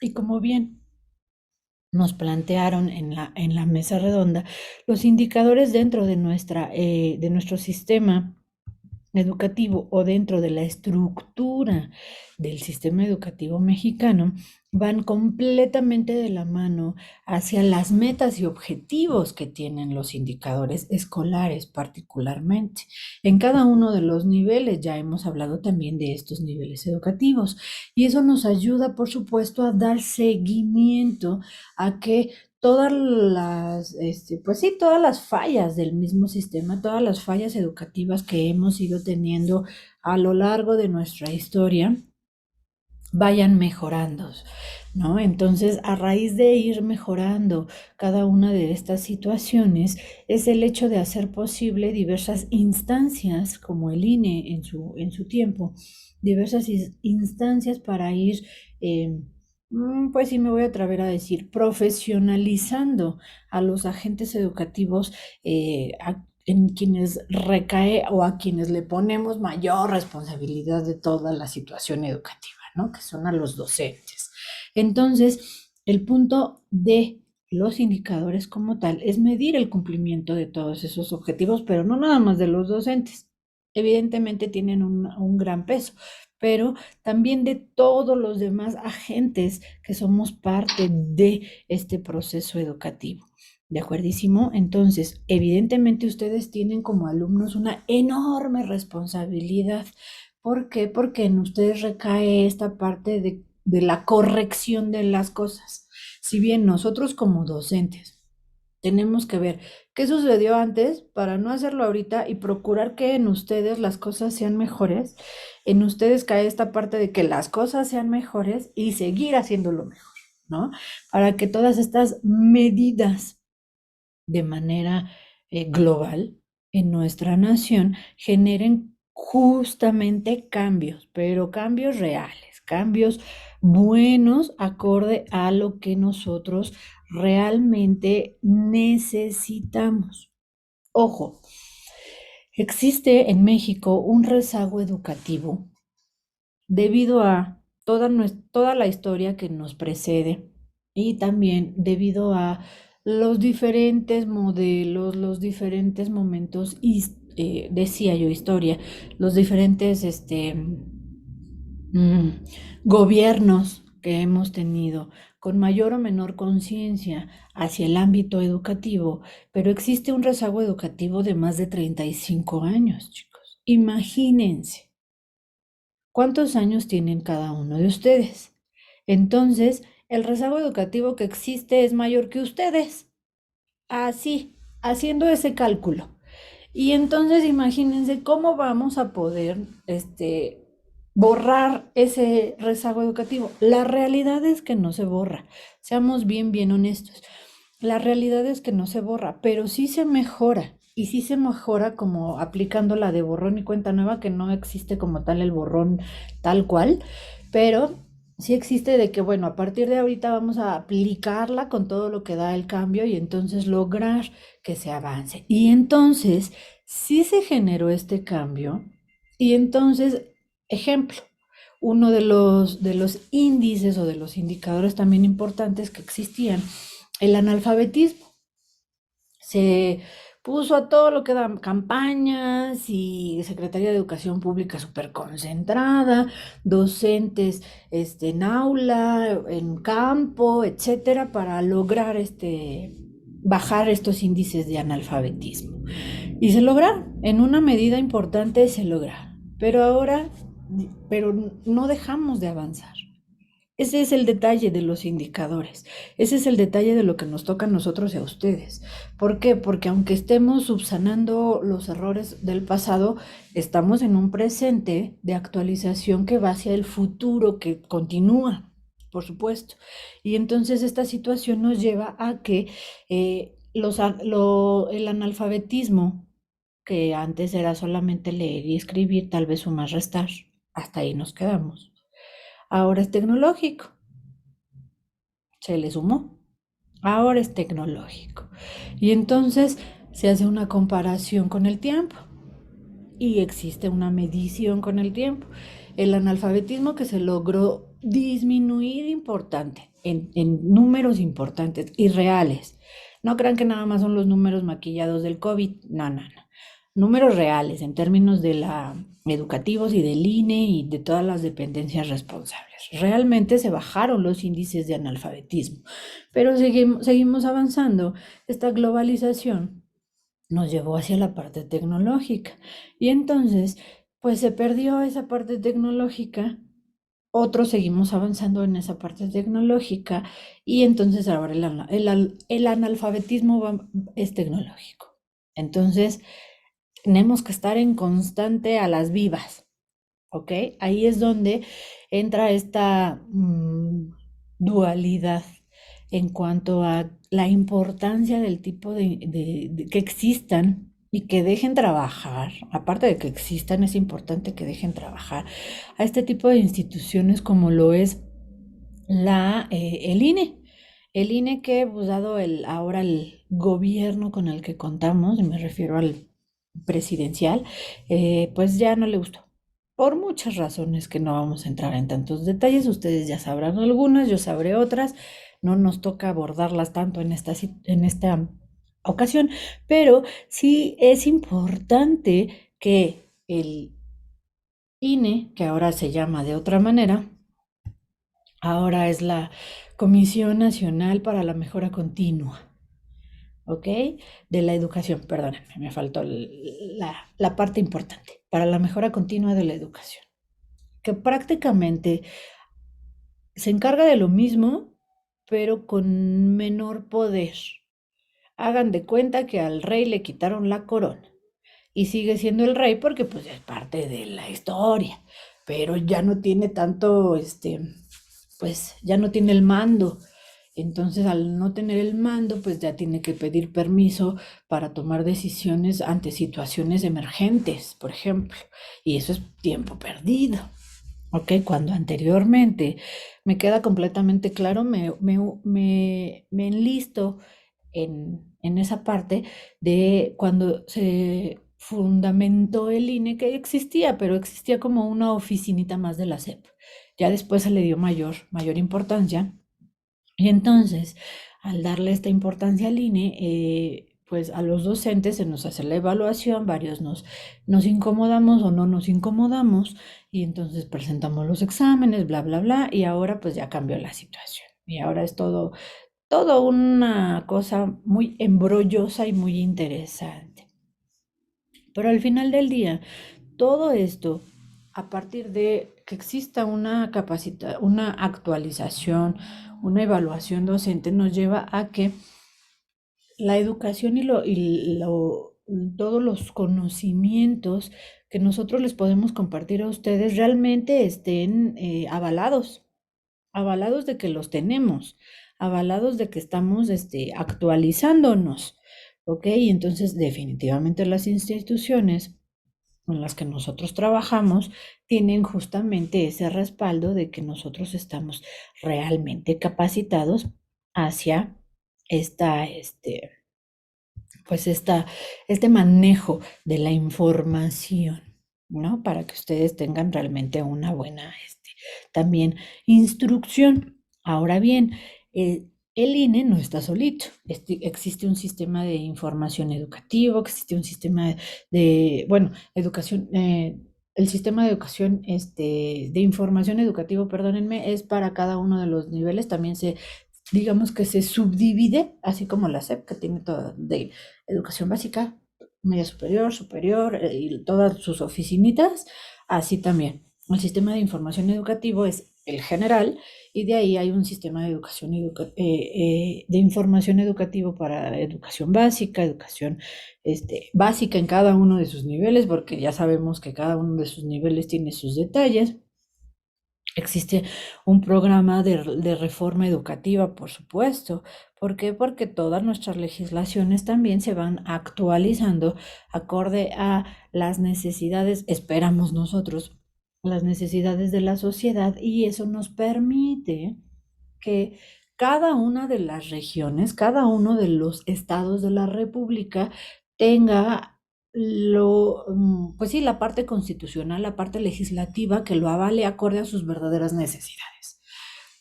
Y como bien nos plantearon en la mesa redonda, los indicadores dentro de nuestro sistema educativo o dentro de la estructura del sistema educativo mexicano van completamente de la mano hacia las metas y objetivos que tienen los indicadores escolares particularmente. En cada uno de los niveles, ya hemos hablado también de estos niveles educativos, y eso nos ayuda, por supuesto, a dar seguimiento a que todas pues sí, todas las fallas del mismo sistema, todas las fallas educativas que hemos ido teniendo a lo largo de nuestra historia, vayan mejorando, ¿no? Entonces, a raíz de ir mejorando cada una de estas situaciones, es el hecho de hacer posible diversas instancias, como el INE en su tiempo, diversas instancias para ir, pues sí me voy a atrever a decir, profesionalizando a los agentes educativos, en quienes recae o a quienes le ponemos mayor responsabilidad de toda la situación educativa, ¿no? Que son a los docentes. Entonces, el punto de los indicadores como tal es medir el cumplimiento de todos esos objetivos, pero no nada más de los docentes. Evidentemente tienen un gran peso, pero también de todos los demás agentes que somos parte de este proceso educativo. ¿De acuerdísimo? Entonces, evidentemente ustedes tienen como alumnos una enorme responsabilidad. ¿Por qué? Porque en ustedes recae esta parte de la corrección de las cosas. Si bien nosotros como docentes tenemos que ver qué sucedió antes para no hacerlo ahorita y procurar que en ustedes las cosas sean mejores, en ustedes cae esta parte de que las cosas sean mejores y seguir haciéndolo mejor, ¿no? Para que todas estas medidas de manera global en nuestra nación generen justamente cambios, pero cambios reales, cambios buenos acorde a lo que nosotros realmente necesitamos. Ojo, existe en México un rezago educativo debido a toda la historia que nos precede y también debido a los diferentes modelos, los diferentes momentos, decía yo historia, los diferentes gobiernos que hemos tenido con mayor o menor conciencia hacia el ámbito educativo, pero existe un rezago educativo de más de 35 años, chicos. Imagínense. ¿Cuántos años tienen cada uno de ustedes? Entonces, el rezago educativo que existe es mayor que ustedes. Así, haciendo ese cálculo. Y entonces imagínense cómo vamos a poder borrar ese rezago educativo. La realidad es que no se borra. Seamos bien honestos. La realidad es que no se borra, pero sí se mejora. Y sí se mejora como aplicando la de borrón y cuenta nueva, que no existe como tal el borrón tal cual, pero sí existe de que, bueno, a partir de ahorita vamos a aplicarla con todo lo que da el cambio y entonces lograr que se avance. Y entonces sí se generó este cambio y entonces, ejemplo, uno de los índices o de los indicadores también importantes que existían, el analfabetismo. Se puso a todo lo que dan campañas y Secretaría de Educación Pública súper concentrada, docentes en aula, en campo, etcétera, para lograr bajar estos índices de analfabetismo. Y se lograron, en una medida importante se lograron, pero no dejamos de avanzar. Ese es el detalle de los indicadores, ese es el detalle de lo que nos toca a nosotros y a ustedes. ¿Por qué? Porque aunque estemos subsanando los errores del pasado, estamos en un presente de actualización que va hacia el futuro, que continúa, por supuesto. Y entonces esta situación nos lleva a que el analfabetismo, que antes era solamente leer y escribir, tal vez sumar, restar, hasta ahí nos quedamos. Ahora es tecnológico. Se le sumó. Ahora es tecnológico. Y entonces se hace una comparación con el tiempo. Y existe una medición con el tiempo. El analfabetismo que se logró disminuir importante, en números importantes y reales. No crean que nada más son los números maquillados del COVID. No. números reales en términos de la educativos y del INE y de todas las dependencias responsables. Realmente se bajaron los índices de analfabetismo, pero seguimos avanzando. Esta globalización nos llevó hacia la parte tecnológica y entonces pues se perdió esa parte tecnológica, otros seguimos avanzando en esa parte tecnológica y entonces ahora el analfabetismo es tecnológico. Entonces tenemos que estar en constante a las vivas, ¿ok? Ahí es donde entra esta dualidad en cuanto a la importancia del tipo de que existan y que dejen trabajar. Aparte de que existan, es importante que dejen trabajar a este tipo de instituciones como lo es el INE. El INE que, pues, dado ahora el gobierno con el que contamos, y me refiero al presidencial, pues ya no le gustó. Por muchas razones que no vamos a entrar en tantos detalles, ustedes ya sabrán algunas, yo sabré otras, no nos toca abordarlas tanto en esta ocasión, pero sí es importante que el INE, que ahora se llama de otra manera, ahora es la Comisión Nacional para la Mejora Continua, ¿ok? De la educación, perdónenme, me faltó la parte importante, para la mejora continua de la educación, que prácticamente se encarga de lo mismo, pero con menor poder. Hagan de cuenta que al rey le quitaron la corona y sigue siendo el rey porque pues es parte de la historia, pero ya no tiene tanto, pues ya no tiene el mando. Entonces, al no tener el mando, pues ya tiene que pedir permiso para tomar decisiones ante situaciones emergentes, por ejemplo. Y eso es tiempo perdido. ¿Ok? Cuando anteriormente me queda completamente claro, me enlisto en esa parte de cuando se fundamentó el INE, que existía, pero existía como una oficinita más de la SEP. Ya después se le dio mayor importancia y entonces, al darle esta importancia al INE, pues a los docentes se nos hace la evaluación, varios nos incomodamos o no nos incomodamos, y entonces presentamos los exámenes, bla, bla, bla, y ahora pues ya cambió la situación. Y ahora es todo una cosa muy embrollosa y muy interesante. Pero al final del día, todo esto, a partir de que exista una actualización, una evaluación docente, nos lleva a que la educación todos los conocimientos que nosotros les podemos compartir a ustedes realmente estén avalados de que los tenemos, avalados de que estamos actualizándonos, ¿ok? Y entonces definitivamente las instituciones en las que nosotros trabajamos tienen justamente ese respaldo de que nosotros estamos realmente capacitados hacia esta, pues este manejo de la información, ¿no? Para que ustedes tengan realmente una buena, también instrucción. Ahora bien, el INE no está solito. Existe un sistema de información educativo, existe un sistema bueno, educación, el sistema de educación, de información educativo, perdónenme, es para cada uno de los niveles. También digamos que se subdivide, así como la SEP, que tiene toda de educación básica, media superior, y todas sus oficinitas, así también. El sistema de información educativo es el general, y de ahí hay un sistema de de información educativo para educación básica, educación básica en cada uno de sus niveles, porque ya sabemos que cada uno de sus niveles tiene sus detalles. Existe un programa de reforma educativa, por supuesto. ¿Por qué? Porque todas nuestras legislaciones también se van actualizando acorde a las necesidades, esperamos nosotros, las necesidades de la sociedad, y eso nos permite que cada una de las regiones, cada uno de los estados de la República tenga pues sí, la parte constitucional, la parte legislativa que lo avale acorde a sus verdaderas necesidades.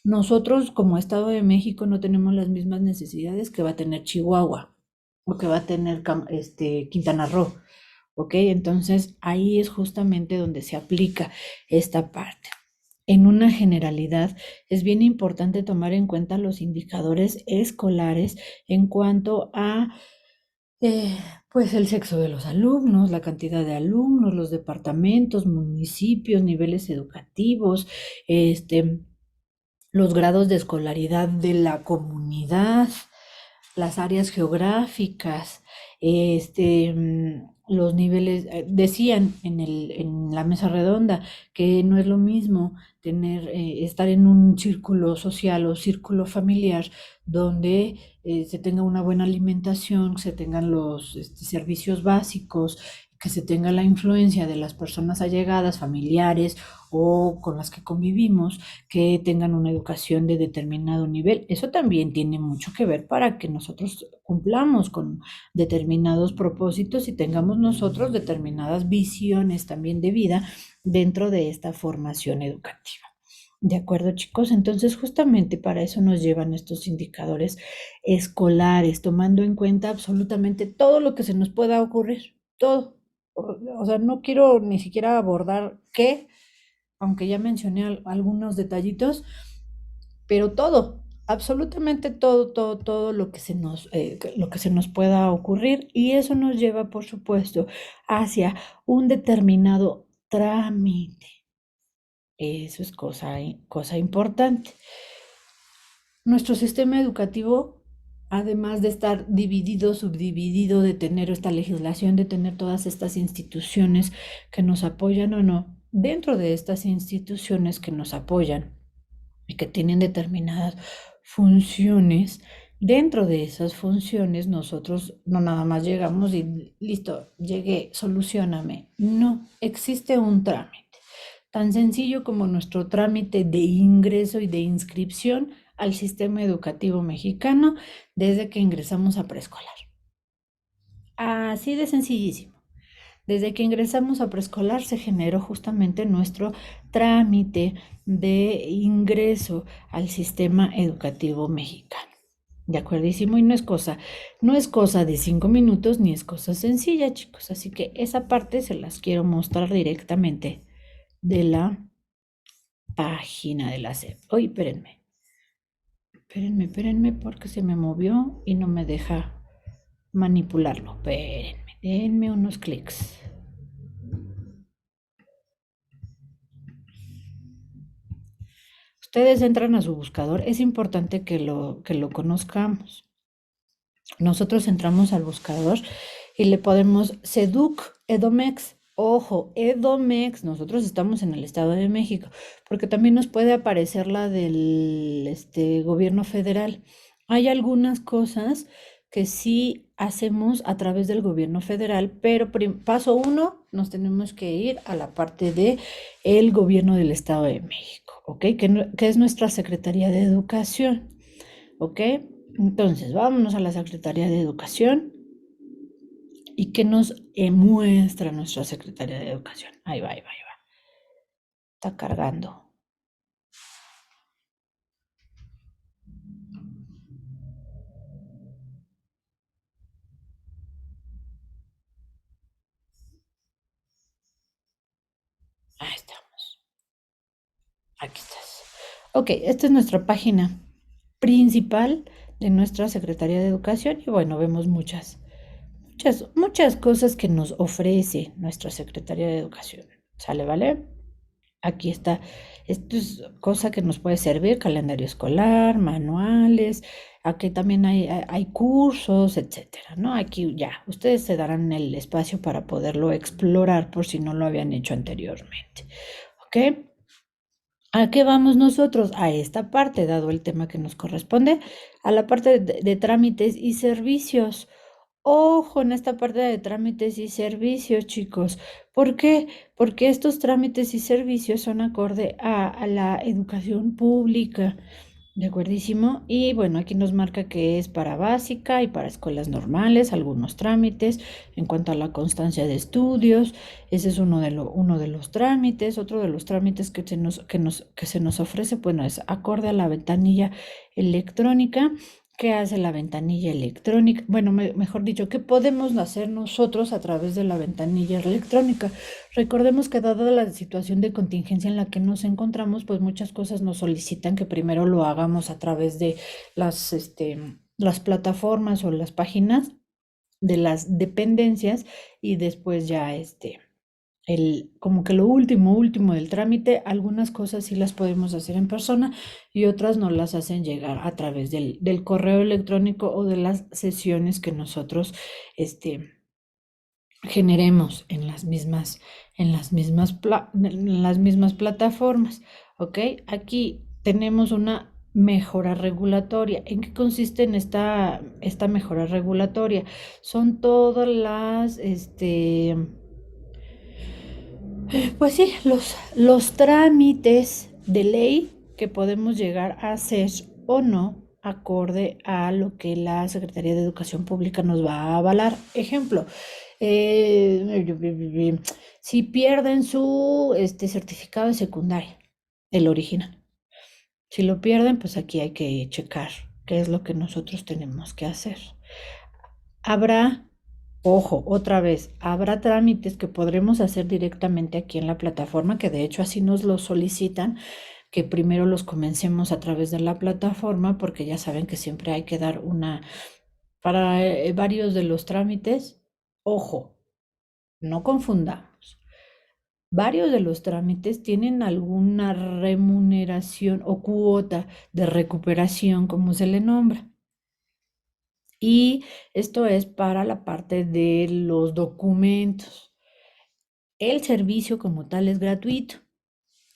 Nosotros como Estado de México no tenemos las mismas necesidades que va a tener Chihuahua o que va a tener Quintana Roo ¿ok? Entonces ahí es justamente donde se aplica esta parte. En una generalidad, es bien importante tomar en cuenta los indicadores escolares en cuanto a pues el sexo de los alumnos, la cantidad de alumnos, los departamentos, municipios, niveles educativos, los grados de escolaridad de la comunidad, las áreas geográficas, los niveles, decían en la mesa redonda que no es lo mismo estar en un círculo social o círculo familiar donde se tenga una buena alimentación, se tengan los servicios básicos, que se tenga la influencia de las personas allegadas, familiares o con las que convivimos, que tengan una educación de determinado nivel. Eso también tiene mucho que ver para que nosotros cumplamos con determinados propósitos y tengamos nosotros determinadas visiones también de vida dentro de esta formación educativa. ¿De acuerdo, chicos? Entonces, justamente para eso nos llevan estos indicadores escolares, tomando en cuenta absolutamente todo lo que se nos pueda ocurrir, todo. O sea, no quiero ni siquiera abordar qué, aunque ya mencioné algunos detallitos, pero todo, absolutamente todo lo que lo que se nos pueda ocurrir, y eso nos lleva, por supuesto, hacia un determinado trámite. Eso es cosa importante. Nuestro sistema educativo, además de estar dividido, subdividido, de tener esta legislación, de tener todas estas instituciones que nos apoyan o no, dentro de estas instituciones que nos apoyan y que tienen determinadas funciones, dentro de esas funciones nosotros no nada más llegamos y listo, llegué, solucioname. No, existe un trámite, tan sencillo como nuestro trámite de ingreso y de inscripción al sistema educativo mexicano desde que ingresamos a preescolar. Así de sencillísimo. Desde que ingresamos a preescolar se generó justamente nuestro trámite de ingreso al sistema educativo mexicano. ¿De acuerdísimo? Y no es cosa de 5 minutos ni es cosa sencilla, chicos. Así que esa parte se las quiero mostrar directamente de la página de la SEP. Uy, espérenme porque se me movió y no me deja manipularlo. Espérenme, denme unos clics. Ustedes entran a su buscador, es importante que lo conozcamos. Nosotros entramos al buscador y le podemos SEDUC, Edomex. Ojo, Edomex, nosotros estamos en el Estado de México, porque también nos puede aparecer la del gobierno federal. Hay algunas cosas que sí hacemos a través del gobierno federal, pero paso 1, nos tenemos que ir a la parte de el gobierno del Estado de México, ¿ok? Que es nuestra Secretaría de Educación, ¿ok? Entonces, vámonos a la Secretaría de Educación. ¿Y qué nos muestra nuestra Secretaría de Educación? Ahí va. Está cargando. Ahí estamos. Aquí estás. Ok, esta es nuestra página principal de nuestra Secretaría de Educación y bueno, vemos muchas cosas que nos ofrece nuestra Secretaría de Educación. ¿Sale, vale? Aquí está. Esto es cosa que nos puede servir, calendario escolar, manuales, aquí también hay cursos, etcétera, ¿no? Aquí ya, ustedes se darán el espacio para poderlo explorar por si no lo habían hecho anteriormente, ¿ok? ¿A qué vamos nosotros? A esta parte, dado el tema que nos corresponde, a la parte de trámites y servicios. Ojo en esta parte de trámites y servicios, chicos. ¿Por qué? Porque estos trámites y servicios son acorde a la educación pública. ¿De acuerdísimo? Y bueno, aquí nos marca que es para básica y para escuelas normales, algunos trámites en cuanto a la constancia de estudios. Ese es uno de los trámites. Otro de los trámites que se nos ofrece, bueno, es acorde a la ventanilla electrónica ¿Qué hace la ventanilla electrónica? Bueno, mejor dicho, ¿qué podemos hacer nosotros a través de la ventanilla electrónica? Recordemos que dada la situación de contingencia en la que nos encontramos, pues muchas cosas nos solicitan que primero lo hagamos a través de las plataformas o las páginas de las dependencias y después ya como que lo último del trámite, algunas cosas sí las podemos hacer en persona y otras nos las hacen llegar a través del correo electrónico o de las sesiones que nosotros generemos en las mismas plataformas. ¿Ok? Aquí tenemos una mejora regulatoria. ¿En qué consiste en esta mejora regulatoria? Son todas pues sí, los trámites de ley que podemos llegar a hacer o no acorde a lo que la Secretaría de Educación Pública nos va a avalar. Ejemplo, si pierden su certificado de secundaria, el original. Si lo pierden, pues aquí hay que checar qué es lo que nosotros tenemos que hacer. Habrá, ojo, otra vez, habrá trámites que podremos hacer directamente aquí en la plataforma, que de hecho así nos lo solicitan, que primero los comencemos a través de la plataforma, porque ya saben que siempre hay que dar para varios de los trámites, ojo, no confundamos. Varios de los trámites tienen alguna remuneración o cuota de recuperación, como se le nombra. Y esto es para la parte de los documentos. El servicio como tal es gratuito.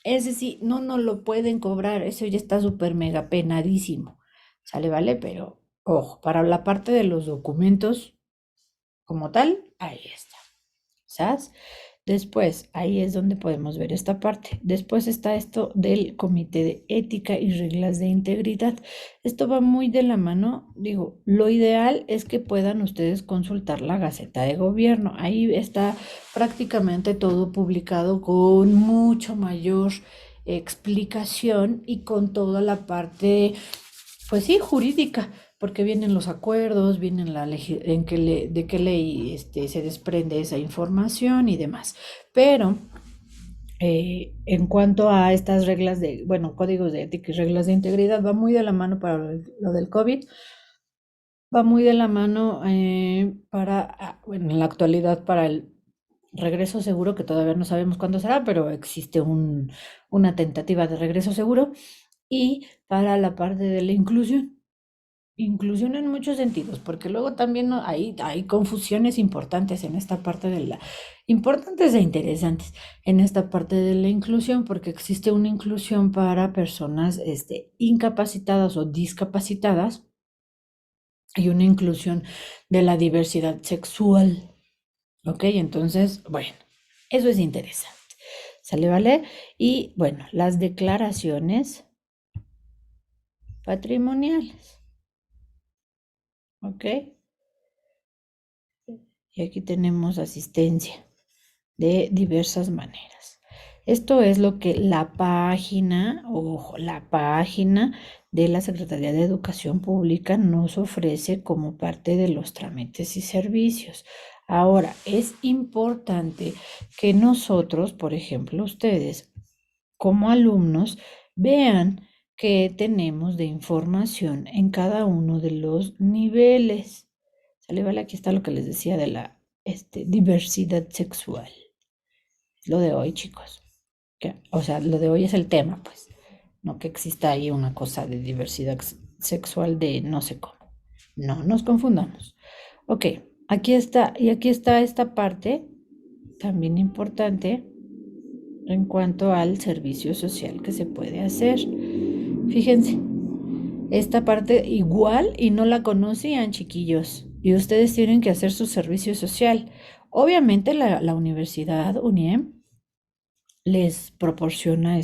Es decir, no nos lo pueden cobrar. Eso ya está súper mega penadísimo. ¿Sale? ¿Vale? Pero, ojo, para la parte de los documentos como tal, ahí está. ¿Sabes? Después, ahí es donde podemos ver esta parte. Después está esto del Comité de Ética y Reglas de Integridad. Esto va muy de la mano. Digo, lo ideal es que puedan ustedes consultar la Gaceta de Gobierno. Ahí está prácticamente todo publicado con mucho mayor explicación y con toda la parte, pues sí, jurídica, porque vienen los acuerdos, vienen de qué ley se desprende esa información y demás. Pero en cuanto a estas reglas códigos de ética y reglas de integridad, va muy de la mano para lo del COVID, va muy de la mano en la actualidad para el regreso seguro, que todavía no sabemos cuándo será, pero existe una tentativa de regreso seguro, y para la parte de la inclusión. Inclusión en muchos sentidos, porque luego también hay confusiones importantes en esta parte importantes e interesantes en esta parte de la inclusión, porque existe una inclusión para personas incapacitadas o discapacitadas y una inclusión de la diversidad sexual. ¿Ok? Entonces, bueno, eso es interesante. ¿Sale, vale? Y bueno, las declaraciones patrimoniales. ¿Ok? Y aquí tenemos asistencia de diversas maneras. Esto es lo que la página de la Secretaría de Educación Pública nos ofrece como parte de los trámites y servicios. Ahora, es importante que nosotros, por ejemplo, ustedes, como alumnos, vean qué tenemos de información en cada uno de los niveles. ¿Sale? Vale, aquí está lo que les decía de la diversidad sexual. Es lo de hoy, chicos. O sea, lo de hoy es el tema, pues. No que exista ahí una cosa de diversidad sexual de no sé cómo. No nos confundamos. Ok, aquí está. Y aquí está esta parte también importante en cuanto al servicio social que se puede hacer. Fíjense, esta parte igual y no la conocían, chiquillos. Y ustedes tienen que hacer su servicio social. Obviamente la universidad UNIEM les proporciona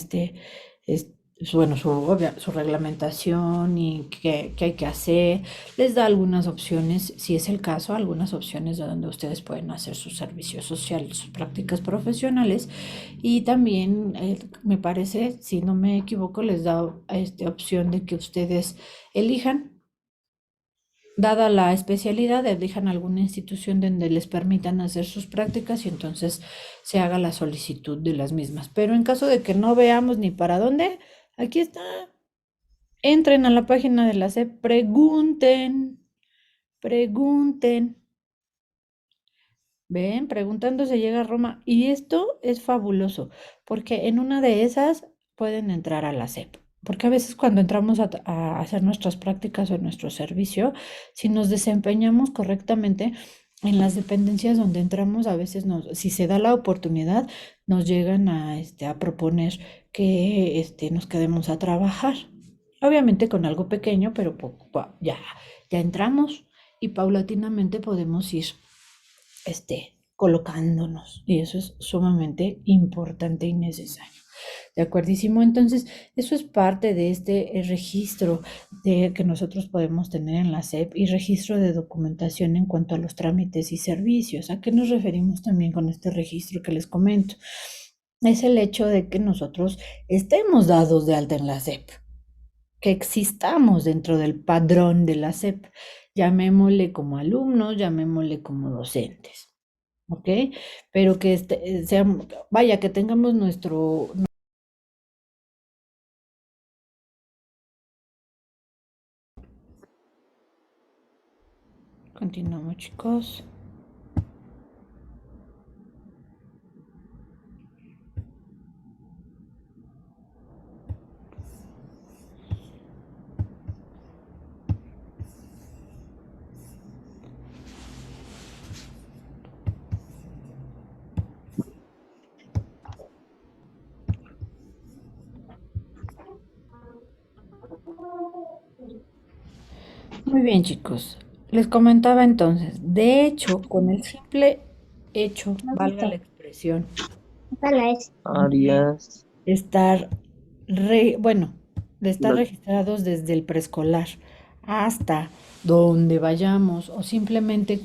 su reglamentación y qué hay que hacer. Les da algunas opciones, si es el caso, algunas opciones de donde ustedes pueden hacer su servicio social, sus prácticas profesionales. Y también, me parece, si no me equivoco, les da opción de que ustedes elijan dada la especialidad, elijan alguna institución donde les permitan hacer sus prácticas y entonces se haga la solicitud de las mismas. Pero en caso de que no veamos ni para dónde, aquí está. Entren a la página de la SEP, pregunten. Ven, preguntando se llega a Roma. Y esto es fabuloso, porque en una de esas pueden entrar a la SEP. Porque a veces cuando entramos a hacer nuestras prácticas o nuestro servicio, si nos desempeñamos correctamente en las dependencias donde entramos, a veces si se da la oportunidad, nos llegan a proponer que nos quedemos a trabajar. Obviamente con algo pequeño, pero ya entramos y paulatinamente podemos ir colocándonos. Y eso es sumamente importante y necesario. ¿De acuerdísimo? Entonces, eso es parte de este registro que nosotros podemos tener en la SEP y registro de documentación en cuanto a los trámites y servicios. ¿A qué nos referimos también con este registro que les comento? Es el hecho de que nosotros estemos dados de alta en la SEP, que existamos dentro del padrón de la SEP, llamémosle como alumnos, llamémosle como docentes. ¿Ok? Pero que vaya, que tengamos nuestro... Continuamos, chicos. Muy bien, chicos. Les comentaba entonces, de hecho, con el simple hecho, valga la expresión, Arias. estar, de estar registrados desde el preescolar hasta donde vayamos o simplemente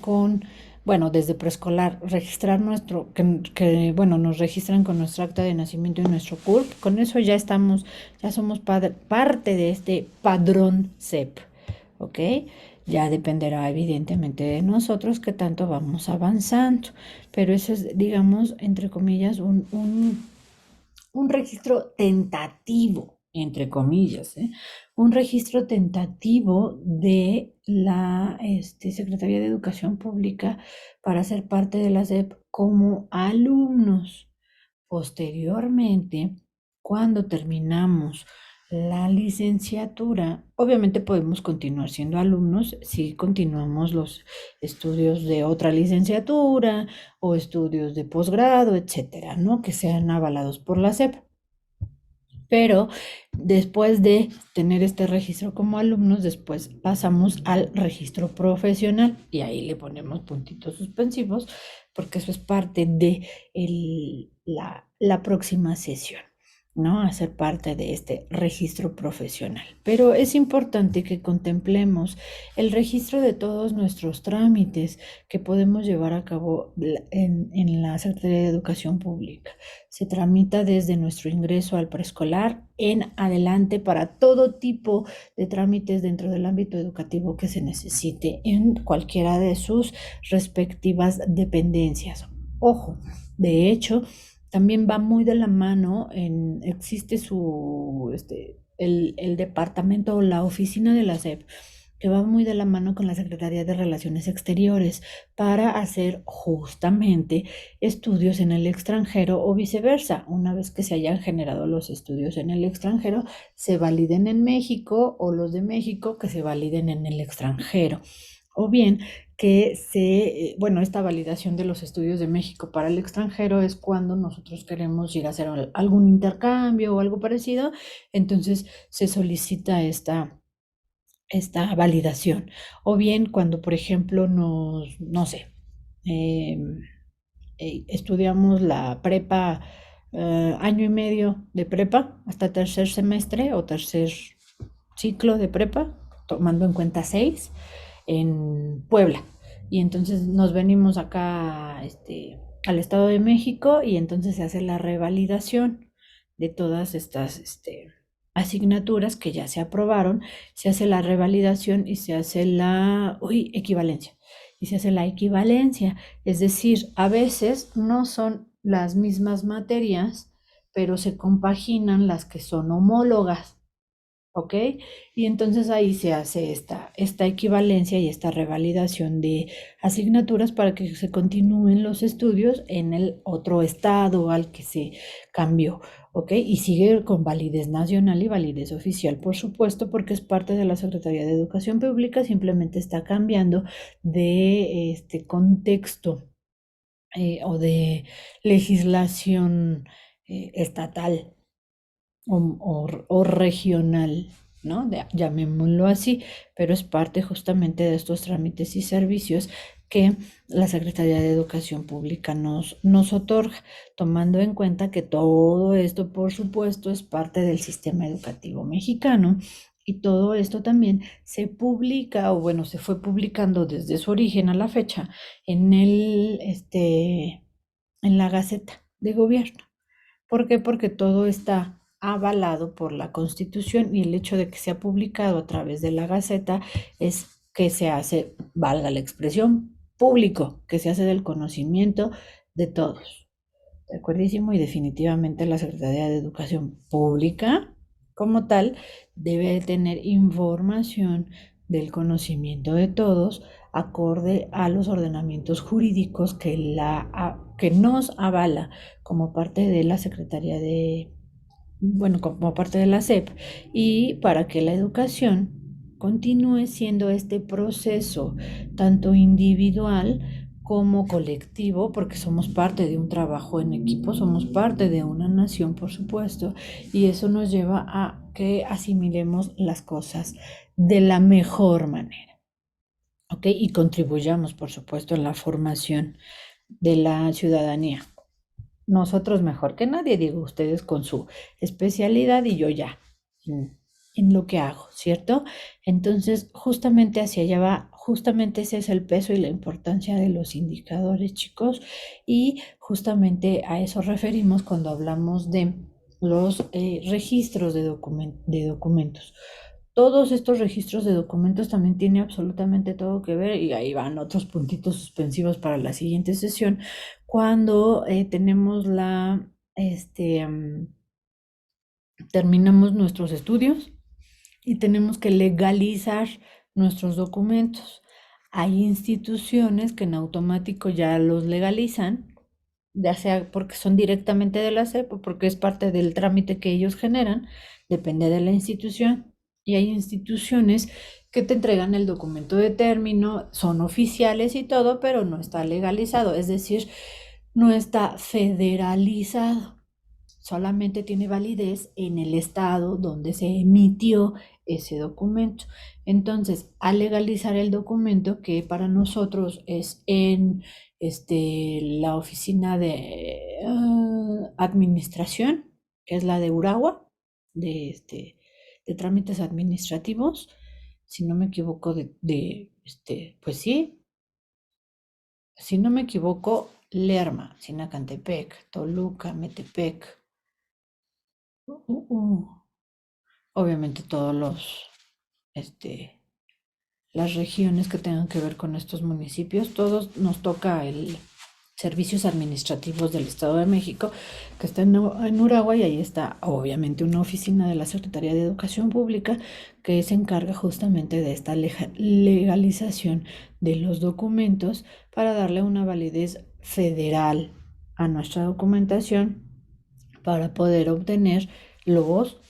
desde preescolar, registrar nos registran con nuestro acta de nacimiento y nuestro CURP, con eso ya somos parte de este padrón SEP, ¿ok? Ya dependerá evidentemente de nosotros qué tanto vamos avanzando, pero eso es, digamos, entre comillas, un registro tentativo, entre comillas, un registro tentativo de la Secretaría de Educación Pública para ser parte de la SEP como alumnos. Posteriormente, cuando terminamos la licenciatura, obviamente podemos continuar siendo alumnos si continuamos los estudios de otra licenciatura o estudios de posgrado, etcétera, ¿no? Que sean avalados por la SEP. Pero después de tener este registro como alumnos, después pasamos al registro profesional y ahí le ponemos puntitos suspensivos porque eso es parte de la próxima sesión, ¿no? Hacer parte de este registro profesional. Pero es importante que contemplemos el registro de todos nuestros trámites que podemos llevar a cabo en la Secretaría de Educación Pública. Se tramita desde nuestro ingreso al preescolar en adelante para todo tipo de trámites dentro del ámbito educativo que se necesite en cualquiera de sus respectivas dependencias. Ojo, de hecho, también va muy de la mano, existe el departamento o la oficina de la SEP, que va muy de la mano con la Secretaría de Relaciones Exteriores para hacer justamente estudios en el extranjero o viceversa. Una vez que se hayan generado los estudios en el extranjero, se validen en México o los de México que se validen en el extranjero. O bien que esta validación de los estudios de México para el extranjero es cuando nosotros queremos ir a hacer algún intercambio o algo parecido, entonces se solicita esta validación. O bien cuando, por ejemplo, estudiamos la prepa, año y medio de prepa, hasta tercer semestre o tercer ciclo de prepa, tomando en cuenta 6, en Puebla. Y entonces nos venimos acá al Estado de México y entonces se hace la revalidación de todas estas asignaturas que ya se aprobaron, se hace la revalidación y se hace la equivalencia. Y se hace la equivalencia, es decir, a veces no son las mismas materias, pero se compaginan las que son homólogas, ¿ok? Y entonces ahí se hace esta equivalencia y esta revalidación de asignaturas para que se continúen los estudios en el otro estado al que se cambió, ¿ok? Y sigue con validez nacional y validez oficial, por supuesto, porque es parte de la Secretaría de Educación Pública, simplemente está cambiando de este contexto o de legislación estatal o regional, ¿no? Llamémoslo así, pero es parte justamente de estos trámites y servicios que la Secretaría de Educación Pública nos otorga, tomando en cuenta que todo esto, por supuesto, es parte del sistema educativo mexicano. Y todo esto también se publica, o bueno, se fue publicando desde su origen a la fecha en en la Gaceta de Gobierno. ¿Por qué? Porque todo está avalado por la Constitución y el hecho de que sea publicado a través de la Gaceta es que se hace, valga la expresión, público, que se hace del conocimiento de todos. De acuerdísimo, y definitivamente la Secretaría de Educación Pública, como tal, debe tener información del conocimiento de todos acorde a los ordenamientos jurídicos que nos avala como parte de la Secretaría como parte de la SEP, y para que la educación continúe siendo este proceso tanto individual como colectivo, porque somos parte de un trabajo en equipo, somos parte de una nación, por supuesto, y eso nos lleva a que asimilemos las cosas de la mejor manera, ¿ok? Y contribuyamos, por supuesto, en la formación de la ciudadanía. Nosotros mejor que nadie, digo, ustedes con su especialidad y yo ya en lo que hago, ¿cierto? Entonces, justamente hacia allá va, justamente ese es el peso y la importancia de los indicadores, chicos, y justamente a eso referimos cuando hablamos de los registros de documentos. Todos estos registros de documentos también tienen absolutamente todo que ver, y ahí van otros puntitos suspensivos para la siguiente sesión, cuando tenemos terminamos nuestros estudios y tenemos que legalizar nuestros documentos. Hay instituciones que en automático ya los legalizan, ya sea porque son directamente de la SEP o porque es parte del trámite que ellos generan, depende de la institución. Y hay instituciones que te entregan el documento de término, son oficiales y todo, pero no está legalizado, es decir, no está federalizado. Solamente tiene validez en el estado donde se emitió ese documento. Entonces, al legalizar el documento, que para nosotros es en la oficina de administración, que es la de Uragua, de trámites administrativos, si no me equivoco, pues sí, si no me equivoco, Lerma, Sinacantepec, Toluca, Metepec. Obviamente todos las regiones que tengan que ver con estos municipios, todos nos toca el servicios administrativos del Estado de México, que está en Uruguay, y ahí está obviamente una oficina de la Secretaría de Educación Pública que se encarga justamente de esta legalización de los documentos para darle una validez federal a nuestra documentación para poder obtener los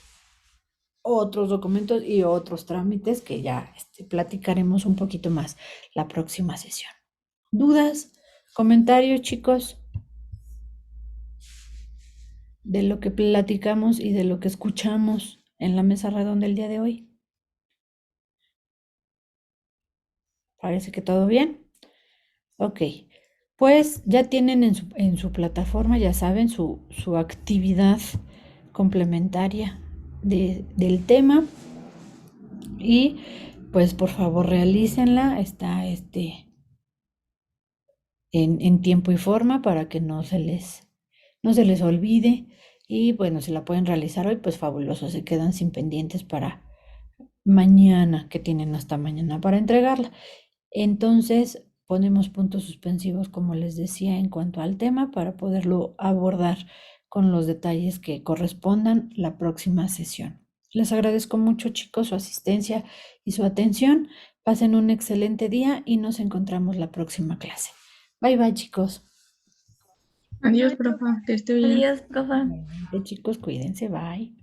otros documentos y otros trámites que ya platicaremos un poquito más la próxima sesión. ¿Dudas? ¿Comentarios, chicos? De lo que platicamos y de lo que escuchamos en la mesa redonda el día de hoy. ¿Parece que todo bien? Ok. Pues ya tienen en su plataforma, ya saben, su actividad complementaria del tema, y pues por favor realícenla, está en tiempo y forma para que no se les olvide, Y bueno, si la pueden realizar hoy, pues fabuloso, se quedan sin pendientes para mañana, que tienen hasta mañana para entregarla. Entonces, ponemos puntos suspensivos, como les decía, en cuanto al tema para poderlo abordar con los detalles que correspondan la próxima sesión. Les agradezco mucho, chicos, su asistencia y su atención. Pasen un excelente día y nos encontramos la próxima clase. Bye, bye, chicos. Adiós, profa, que esté bien. Adiós, profe. Chicos, cuídense, bye.